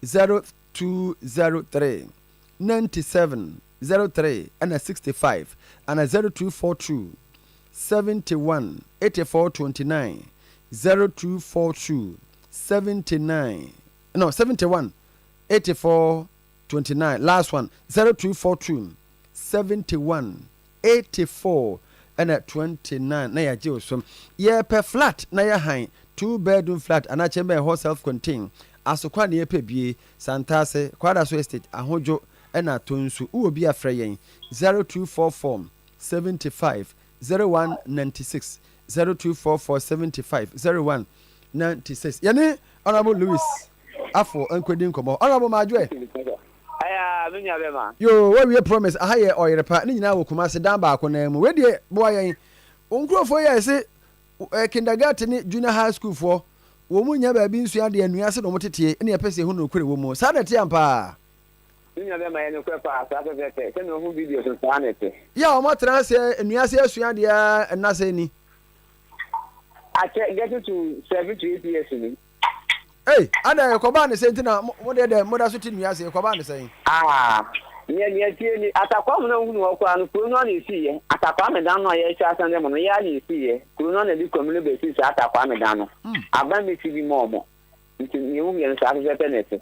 0203 97 03 and 65 and 0242 71 8429 0242 79 no 71 8429 last one 0242 71 84 and 29 na ya je so ye per flat na ya han 2-bedroom flat and chamber whole self contained asokwa na ye pe bie santase kwada so estate ahojo na tonsu uobi afra yen 0244 75 0196 0244 75 0196 yani honorable Louis afo enkwedi nkomo honorable Majwe menya bema yo we promise aha ye Oyerepa ni nyina wo kuma se dan ba ko na mu we de boa yen onkrofo ye se kindergarten ni junior high school for wo mu nya ba bi nsu ade anua se no motete ne epese hu no kure wo mu sa da te ampa menya bema ye no kwe pa sa se se no hu video so sa na te ya o motra se anua se asu ade na se ni I get to 7 to 8 years ni. Hey, ada ko ba ne senti na mo de mo da so ti nua se ko ba ne sen. Nye tie ni atakwa mo na hunu okwa no kuro no na esiye atakwa me dan no ye cha san de mo no ya na esiye kuro no na di komune be si atakwa me dan no aba me ti bi mo mo nti ni hu ye sa se penete.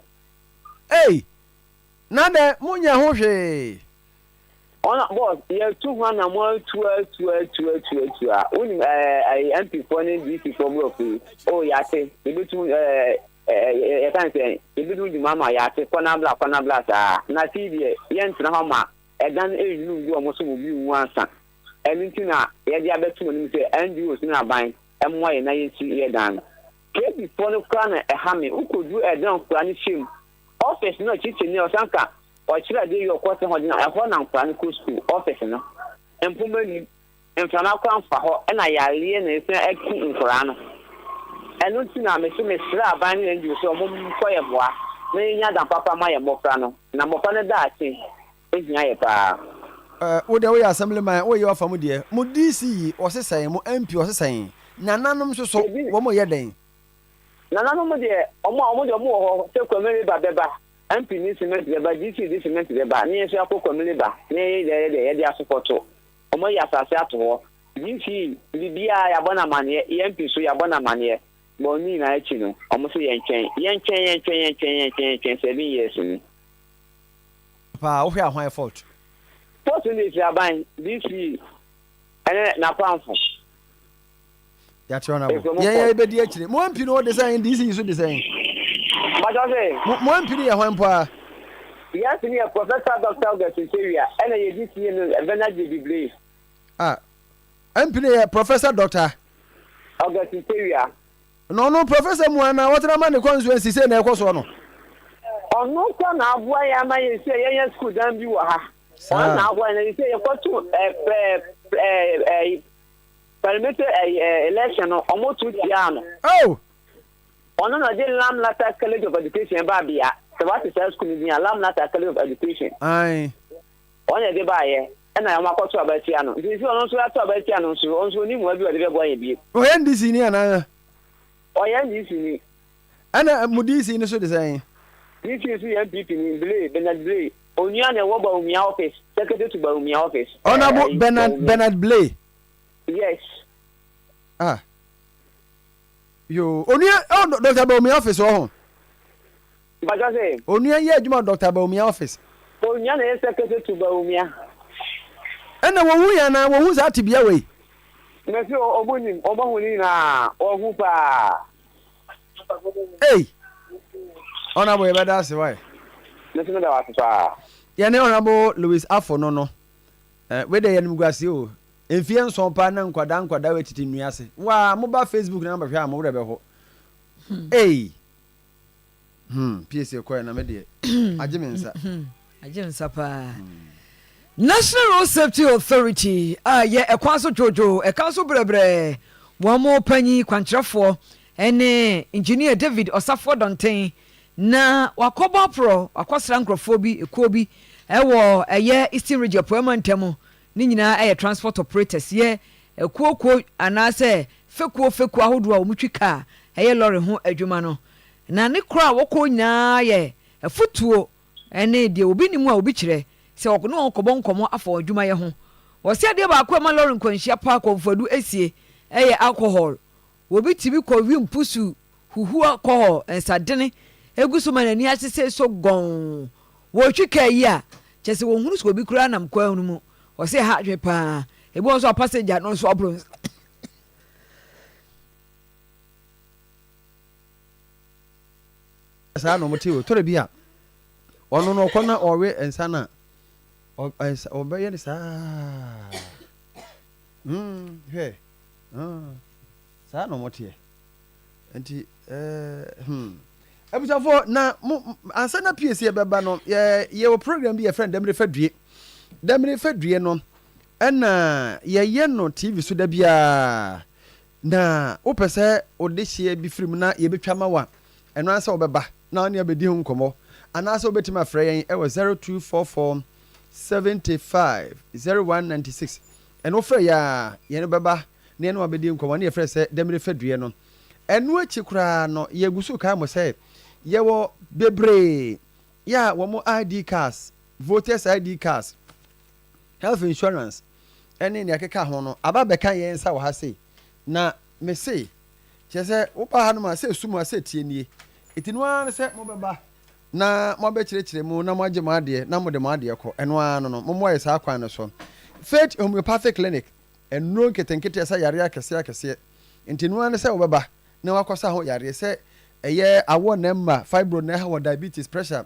Hey, na de mo nya ho hwe. Ona boss ye 200 na mo 12 uni MP for ni DC for block o ya se e betu ya kan se e betu di mama ya se kona bla sa na ti die ye ntina ho ma e dan e nu bi o mo so mo bi nwansa eni ntina ye dia betu ni se NGO si na ban e mo ye na ye si ye dan ke bi for no kra na e ha me ukodu e dan kra ni shim office no chiche ni osanka o chira de yo kwose ho na e ho na nkra ni school office no empomani enfana kwa mfa ho na yale na ese aki nkra no enu ti na me so me sra ban ni ndu so mo ko ye boa na nya da papa ma ye mokra no na mokra ne da ati ehia ye pa wo de wo ya assemblyman wo ye ofa mu de mu DC o sesan mu MP o sesan nananom so wo mo ye den nananom de omo de omo ho se kwamere ba beba MP ni cement beba DC di cement beba ni so akọ kwamere ba ni ye de asopoto omo ya asase ato ho DC bibia ya bona mane EMP so ya bona mane bo ni na echi no omo so ye nchen 7 years ni pa wo hwe ahwan fault ni si aban DC na panfo ya tiona bo ye be di echi mo MP no design DC so design mo MP ni ya hwan pa yes ni Professor Dr. Augustine Seria ena ye DC no Venaje Bible MP ni Professor Dr. Augustine Seria no Professor Muana what na man constituency say na ekoso no ono kwa na abua ya ma ye say ye school dan bi wo ha ono na abua na ye say ye kwato parliamentary election no omo tu dia no ono na de Lam Lata College of Education ba bia so what is school ni Lam Lata College of Education ai ono de ba ye na ya makoto abatia no nti ono so ato abatia no so onso ni mu abi o de be bo ye bi o ye ndisi ni ana ndisi ni ana mudisi ni so de sai ndisi so ya MPP ni Bernard Blay onua na wo ba umia office secretary to ba umia office honorable Bernard Blay yes Yo, onua Dr. Baumi office ho. Baja say. Onua ye adwuma Dr. Baumi office. Onua na secretary to Baumia. Ena wo hu ya na wo hu za tibia we. Na fi obuni obahuni na ohu pa. Hey. Honorable Ebeda se why? Na fi da wa pa. Ya ne Honorable Louis Afo no. We dey enu gwase o. Enfie nson pa na nkwada we titi nua ase. Wa mo ba Facebook na ba hwe a mo wre be ho. Hey. Piesie ko na me de. Aje me nsa. Aje nsa pa. National Road Safety Authority ye ekwaso jojo ekaso brebre wo mo panyi kwankyerefo ene engineer David Osafo Donten na wakoba pro akosra nkrofo bi ekuo bi ewo eye Eastern Region Poemantem ni nyina eye transport operators ye ekuo anase fekuo ahodo a omutwika eye lorry ho adwuma no na ne kra woko nyina ye afutuo ene de obi nimu a obi kire se okono okobo nkomo afọ adwuma ye ho wo se de ba ko ma lorry nkwanhia pa konfadu esie eye alcohol obi tibi ko wi mpusu huhu alcohol ensadene egusu manani asese so gon wo twika yi a chese wo hunu so obi kura nam kwa hunu mu wo se ha dwe pa ebi won so passenger no so obro sa no motiwo tore bia ono no kona owe ensana obeye ni sa he sa no motie enti abusafo na ansana Piesie beba no ye wo program bi ye friend Demre Fadue no na ye no TV so da bia na opese odehie bi firim na ye betwa mawa eno ansa obeba na oni abedi hu nkomo anasa obetima afre yen e 0244 75 0196 eno frɛ ya ye no beba na eno abedi nkomo na ye frɛ sɛ Demre Fadue no eno achi kura no ye gusu ka mo sɛ ye wo bebre ya wo mo ID cards voters ID cards health insurance ene ne akeka ho no aba beka yen sa wo ha sei na me sei chese wo pa ha no ma sei sumu ase tie nie etinu an se mo beba na mo be kirekire mu na mo agye mo ade na mo de mo ade ko eno an no mo ye sa kwan no so Faith Homeopathic Clinic eno ketenkete sa yare akese etinu an se wo beba na wakosa ho yare se eye awo na ma fibro na ha diabetes pressure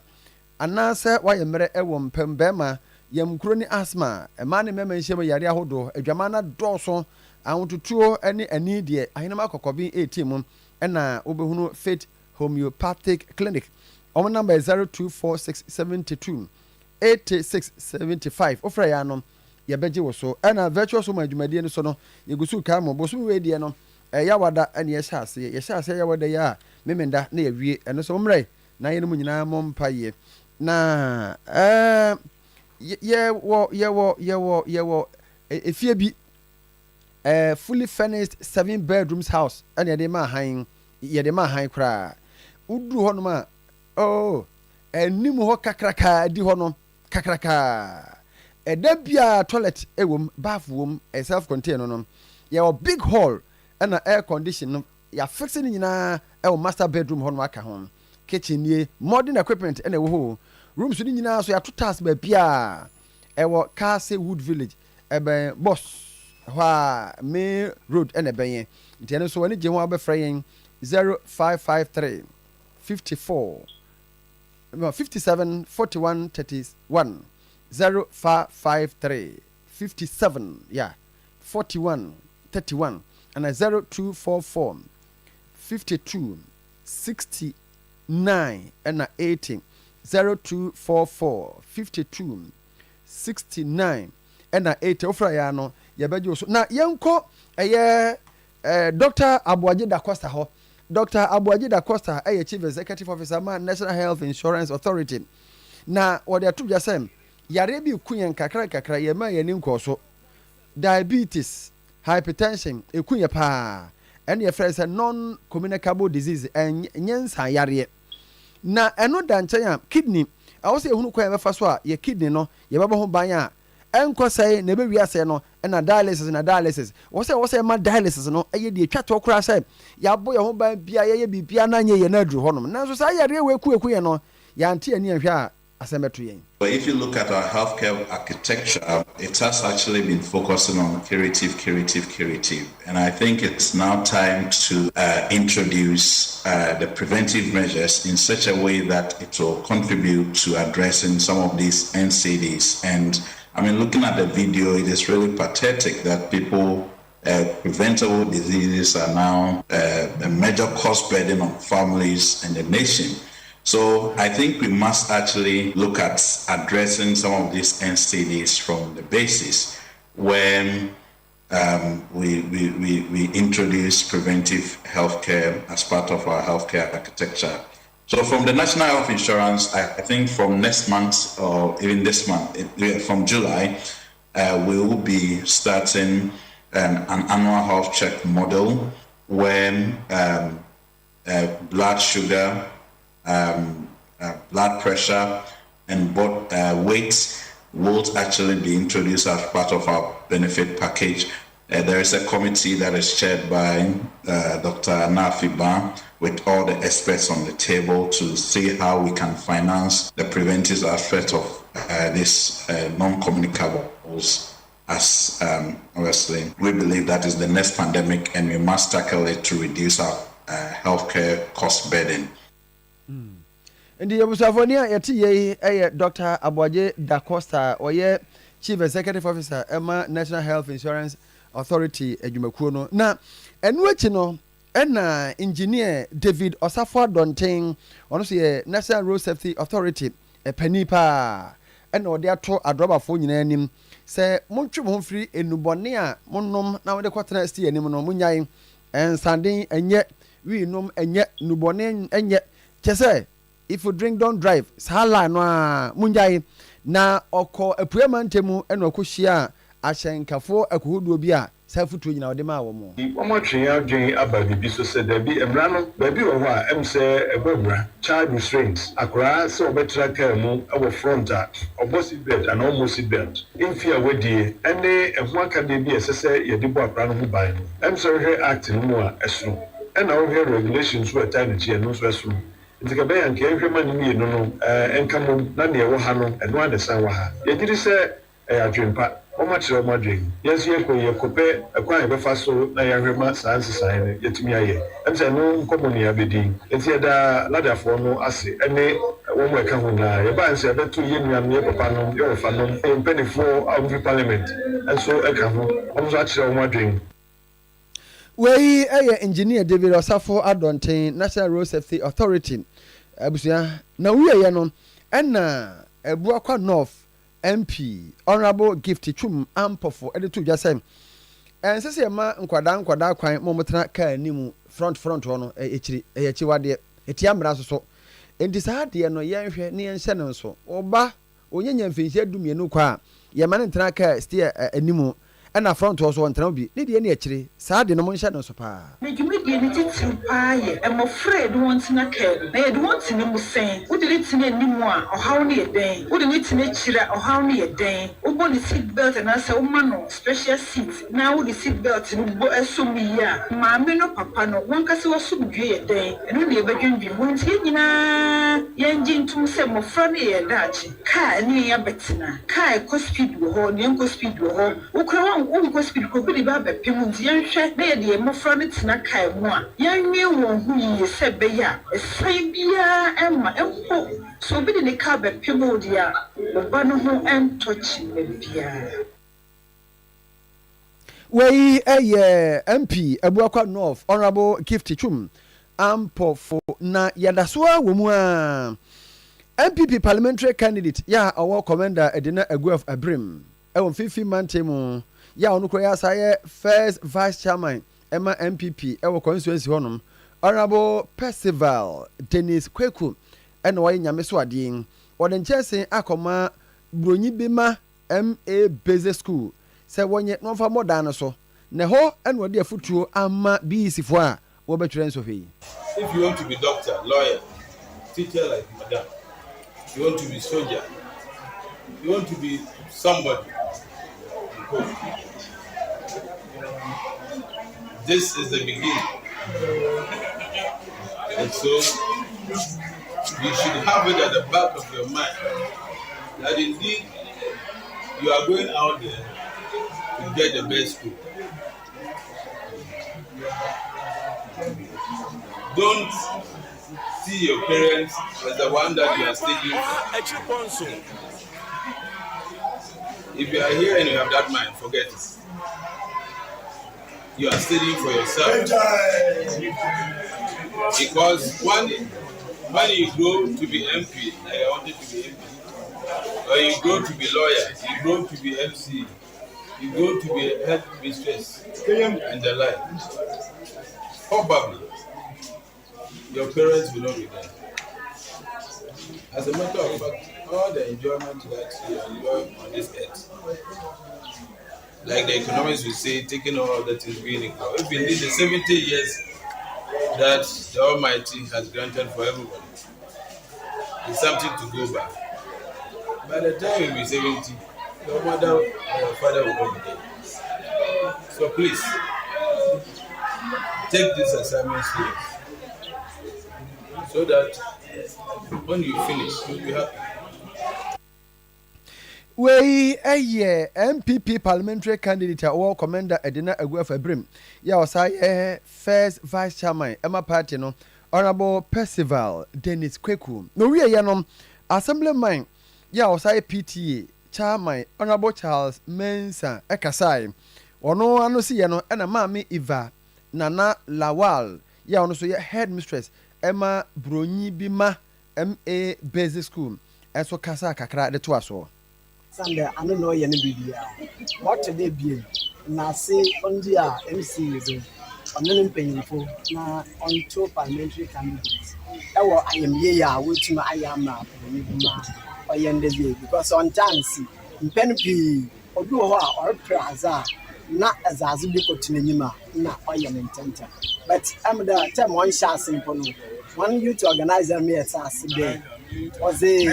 anase wa yemre ewo mpem bema yam kroni asthma ema ne mema nhyem yare ahodo adwama na dɔso ahotutuo ene ani de ahenema akɔkɔbi 18 mu na obehunu Faith Homeopathic Clinic our number is 024672 8675 ofra ya no ye beje wo so na virtual so madwumadie no so no yegusu ka mo boso we die no ya wada ene ye hyase ya wada ya memenda na ye wie eno so mre na ye no nyina mo mpaye na ye wo efie bi fully furnished 7 bedrooms house ene de ma han kra udu ho no ma enim ho kakraka di ho no kakraka edabia toilet ewom bath wom self contained no ye big hall and air condition no ya fixing nyina master bedroom ho no aka ho kitchen nie modern equipment and ho rooms ni nyina so ya totas ba bia Kase Wood Village ebe boss hwa main road and ebe yen so wani je ho abefra yen 0553 54 57 41 31 0553 57 41 31 and 0244 52 69 and 18 0244 52 69 and 80 ofra ya no ye beje so na yenko Dr. Abuaji da Costa ho Dr. Abuaji da Costa Chief Executive Officer man National Health Insurance Authority na what they told you yare bi kunyen kakra ye ma ye ni nkoso diabetes hypertension ekunye pa and ye friends non communicable disease nyensa yare na eno da nchen kidney awo se ehunu kwa ye fa so a ye kidney no ye baba ho ban a enko sai na be wiase no and a dialysis what's my dialysis no ɛyɛ de atwa to kora sɛ yɛabɔ yɛ ho ban bia yɛyɛ bibia na nyɛ yɛ na aduru hɔnom nanso saa yɛreɛ wɔ eku yɛ no yɛante ani ahwɛ a asɛm bɛto yɛn. But if you look at our healthcare architecture, it has actually been focusing on curative. And I think it's now time to introduce the preventive measures in such a way that it will contribute to addressing some of these NCDs. And I mean, looking at the video, it is really pathetic that people, preventable diseases are now a major cost burden on families and the nation. So I think we must actually look at addressing some of these NCDs from the basis when we introduce preventive healthcare as part of our healthcare architecture. So from the National Health Insurance, I think from next month or even this month, from July, we will be starting an annual health check model when blood sugar, blood pressure, and both weight will actually be introduced as part of our benefit package. There is a committee that is chaired by Dr. Nafiba with all the experts on the table to see how we can finance the preventive aspect of these non-communicables. As obviously, we believe that is the next pandemic and we must tackle it to reduce our healthcare cost burden. And the Abusafonia yeti Dr. Aboaje Da Costa or Chief Executive Officer Emma National Health Insurance Authority edwumakuo no na enu echi no na engineer David Osafo Donten ono so ye National Road Safety Authority panipa na ode ato adrobafo nyina anim se montwe mo free enubone a monnom na wode kwatena sti anim no munyai ensanden enye wi nom enye nubone enye chese if you drink don't drive sala no a munyai na oko apuema ntemu na okohia ahyenkafo akohoduo bi a safutuo nyina ode ma wo mo omatwe adwen aba bibi so se da bi emra no ba bi wo ho a em se ebabra child restraints akora se obetra car mu awo front a obosi bed and almost bed infia wedie ene eho aka de bi esese ye de bo akora no mu ban no em se hwe act no mu a esro ena wo hwe regulations wo ata ne tie no so esro ntika be yanke hwe mani mi no no enkamo na ne wo ha no eno adesan wa ha ye gidi se adwempa omachiro madwen yesu yekope akwan ebefa so na yahwema sanse san yetumi aye emse no nkomoni abedin enti da ladafo no ase ene wo mo eka ho na ye ba nse betu yenuam ye papa no ye ofa no empenifo of parliament enso eka ho omso achiro madwen wei engineer David Osafo Adonten National Road Safety Authority abusia na wiye no ena ebuakwa north MP Honorable Gift Chum Ampofo editu jasem ensese ma nkwada kwan momotena ka animu front hono echi wade etia mra so enti saa de no yenhwe ne yenhye no so oba onyenya mfinhye dumienu kwa ye ma ne ntena ka stia animu na front also ntena bi ne de ne echire saa de no mo nhye no so pa medwumedie ne titiw paa ye em afraid want na care na ye de want ne mu sen wo de tine animu a ohaw ne ye den wo de ne tine chira ohaw ne ye den wo bo ne seat belt na say wo ma no special seat na wo de seat belt no bo esomi ya maame no papa no won ka se wo so dwe ye den eno ne ye badwendwi wo ntie nyina ye ngi ntum se mo fra ne ye daachi ka ne ye betina ka e ko speed wo ho ne ko speed wo ho wo kra wo ko speed ko bi ba bepem nti yenhwe na ye de mo fra ne tina kai mu a yenwe won hu yi se be ya esan bia emma empo so bi de ne ka bepem odi a ba no ho entochi me bia wei MP Abuakwa North Honorable Gift Chum Ampofo na yadasoa wo mu a MPP parliamentary candidate ya our commander Edina Oduefour Abrim ewon fifi mantemu ya onukro ya saye first vice chairman Emma MPP ewo constituency honum Honorable Percival Dennis Kweku ena waye nyame so ade wode nchese akoma bronyi bema MA Basic School se wonye no fa modan so ne ho ena wode afutuo ama BC fo a wo betwere nso hwe. If you want to be doctor, lawyer, teacher like madam, you want to be soldier, you want to be somebody, this is the beginning. And so you should have it at the back of your mind that indeed you are going out there to get the best school. Don't see your parents as the one that you are studying for. If you are here and you have that mind, forget it. You are studying for yourself. Because when you grow to be MP, like I wanted to be MP, or you grow to be lawyer, you grow to be MC, you grow to be a head mistress, and the like, probably your parents will not be there. As a matter of fact, all the enjoyment that you enjoy on this earth, like the economists will say, taking all that is being equal. If indeed the 70 years that the Almighty has granted for everybody is something to go by. By the time you be 70, your mother or your father will not be there. So please, take this assignment serious, so that when you finish, you'll be happy. We a MPP parliamentary candidate or commander Edina Oduefour Brim. Ya was first vice chairman Emma Party no Honorable Percival Dennis Kweku. No we yanom assemblyman ya was PTA chairman Honorable Charles Mensa Ekasai. Ono ano si no na maami Eva Nana Lawal ya ono so ye headmistress Emma Bronyi Bima MA Basic School. Eso kasa kakra de to aso. Sunday, I don't know any baby. What today be? Na say on the MC is on painful na on two parliamentary candidates. I am here, which I am now. Because on chance, in Penpy, or do or Plaza, not as I be continuing, not I am intent. But I'm the time one shot simple. One you to organize me as I say. Was a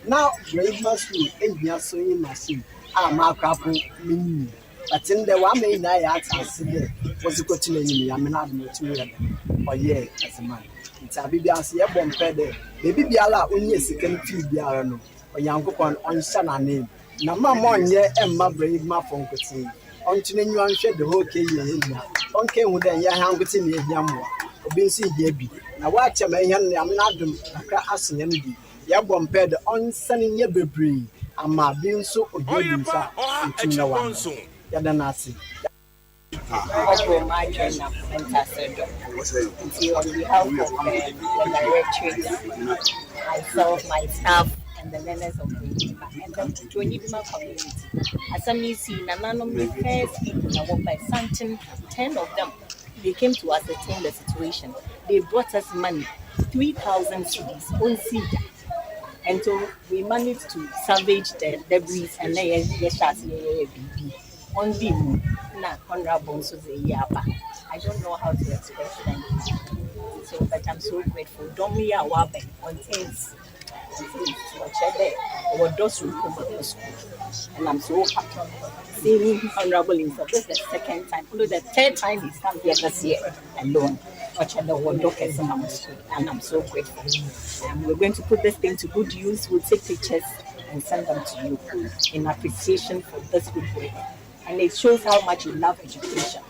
now Grade School engineer sewing machine. Mark up me. But in the 1 main I was a continuing. I mean, I'm not or yeah, as a man. It's a baby as a bomb pedal. Baby be allowed only a second feed the arano or young coupon on Shana name. Now, mamma, yeah, and my brave my phone could say. On to you and shed the whole cake in now. On came with a young with me a yamwa. Being seen here be. Now watch a man, I'm not them, asking any. Ya bomb bed on sending your baby. I'm my being so good. Yadanasi. My journey on behalf of the directorate, myself, my staff, and the learners of the and the Oyerepa community. As I see, none of the first people that work by something, 10 of them, they came to ascertain the situation. They brought us money, 3,000 cedis on Cedar. And so we managed to salvage the debris and then BB on the moon. Honorable Oyerepa. I don't know how to express them. So, but I'm so grateful. Domia Wabe on things. And I'm so happy seeing Honorable himself. This is the second time. Although the third time he's come here this year alone. And I'm so grateful. And we're going to put this thing to good use. We'll take pictures and send them to you in appreciation for this good work. And it shows how much you love education.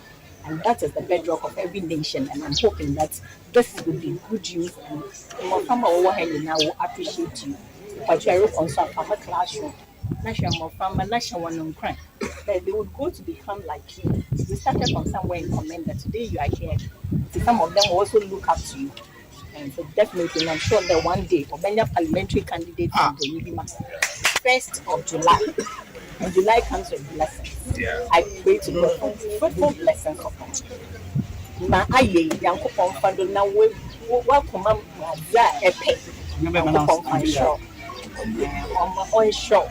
And that is the bedrock of every nation. And I'm hoping that this will be good use. And my family over here now will appreciate you. But you are also from a classroom. National family, national one on crime. They would go to become like you. We started from somewhere in Commenda. Today you are here. Some of them will also look up to you. And so definitely, and I'm sure that one day, for many parliamentary candidates in the Oyerepa, 1st of July. And July comes with blessings. Yeah. I pray to God for fruitful blessings upon you. Ma aye, yanko pomfando na we welcome za epe. On show.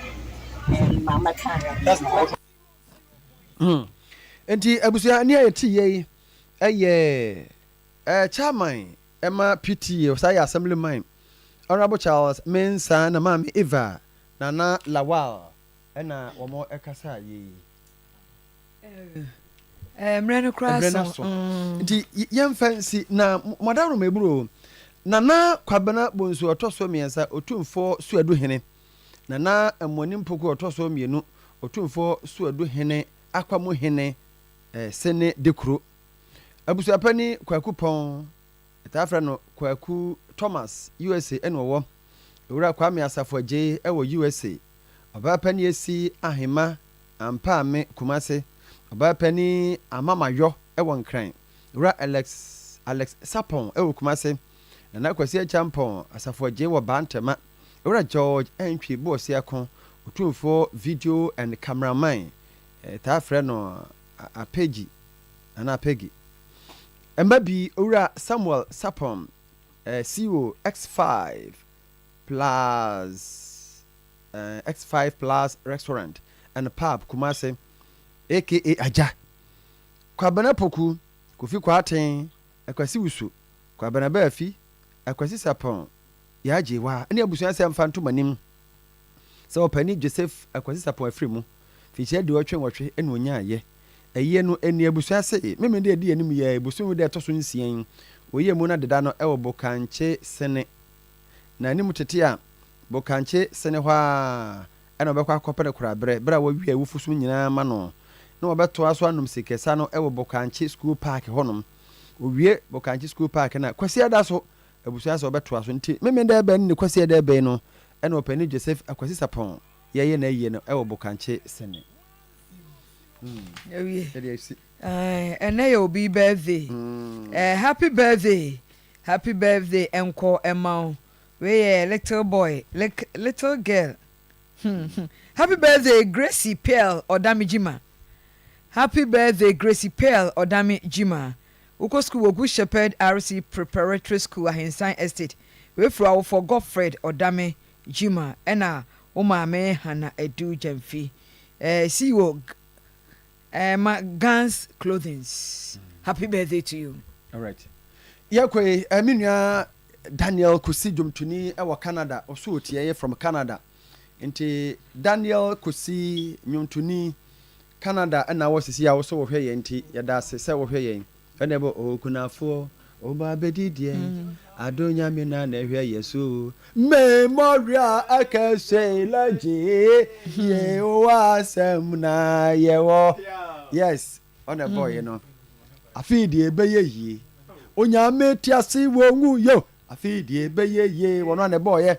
And mama Tara. Enti abusia ni ayeti ye chairman Emma PTA Osaya Assemblyman Honorable Charles Mensa na mami Eva Nana Lawal. Ena womo ekasa ye mreno kraso nti yemfansi na madam mebro nana kwabana bonsu otoso miensa otumfo suadu hene nana amoni mpoko otoso mienu otumfo suadu hene akwamu hene sene dekuro abusuapani kwaku pon etafra no kwaku Thomas USA enwo ewura kwame asafo je ewo USA obapani esi ahema ampame kumase obapani amamayo ewo nkran ewura Alex Sapon ewo kumase na kwasi champon asafo je wo bantama ewura George entwi boss yakon otumfo video and cameraman etafra no apegi ana apegi Embabi ura Samuel Sapom CEO X5 Plus restaurant and pub Kumase aka Aja Kwabana Poku Kofi Kwaten Akwasi Wusu Kwabana Bafi Akwasi Sapon Yaje wa ani abusu asem fanto manim so pani Joseph Akwasi Sapon afrimu fiche de wotwe enu onya ye eye no eni abusu ase meme de edi anim ye abusu de toso nsien oye mu na deda no ewo bokanche sene na anim tete a bokanche sene hwa ena obekwa akopere kura bra wa wi awufusu nyina ma no na obeto aso anom sikesa no ewo bokanche school park honom owie bokanche school park na kwasi ada so abusu ase obeto aso nti meme de ebe ni kwasi ada ebe no ena opani Joseph Akwasi Sapon ye na ye no ewo bokanche sene and you'll be birthday. Happy birthday. Happy birthday, Enko Emma. We little boy, little girl. Happy birthday, Gracie Pearl or Dami Jima. Happy birthday, Gracie Pearl or Dami Jima. Uko School Good Shepherd RC Preparatory School at Hensign Estate. We for Godfred or Dami Jima. Ena Oma me Hana Edu Jemfi. See you. Guns Clothings. Happy birthday to you. All right. Yakwe, minua Daniel Kusi Jumtuni ewa Canada. Osu tie from Canada. Nti Daniel Kusi Jumtuni Canada na wosisi ya so wo hwe ye nti yada se wo hwe ye. Enebo okunafo oba bedidie. Adonya me na hwe yesu. Memoria akase laje ye wasem na yewo. Yes, on a boy, you know. I feed ye be ye. Onya meti asi wongu yo. I feed ye be ye. One on a boy,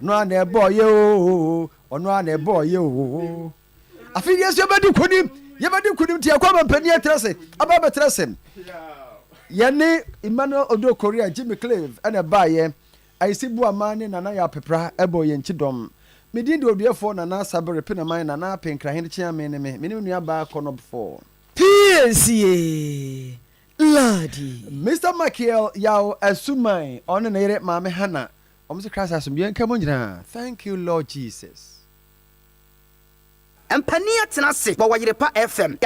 no on a boy yo. One on a boy yo. I feed yes, you better couldn't tear come and penny tressing. About tressing. Yanni Emmanuel Odo Korea, Jimmy Clive, and a buyer. I see Bua man in anaya pepra, a boy in Chidom. Me didn't do the phone and answer repin a mine and up and crying chairman and minimum near back on up for Piesie Lardi. Mr. Michael Yao Asumai on an air Mamma Hannah. Almost a crash as some come on. Thank you, Lord Jesus. And Pania Tenasi, Oyerepa FM.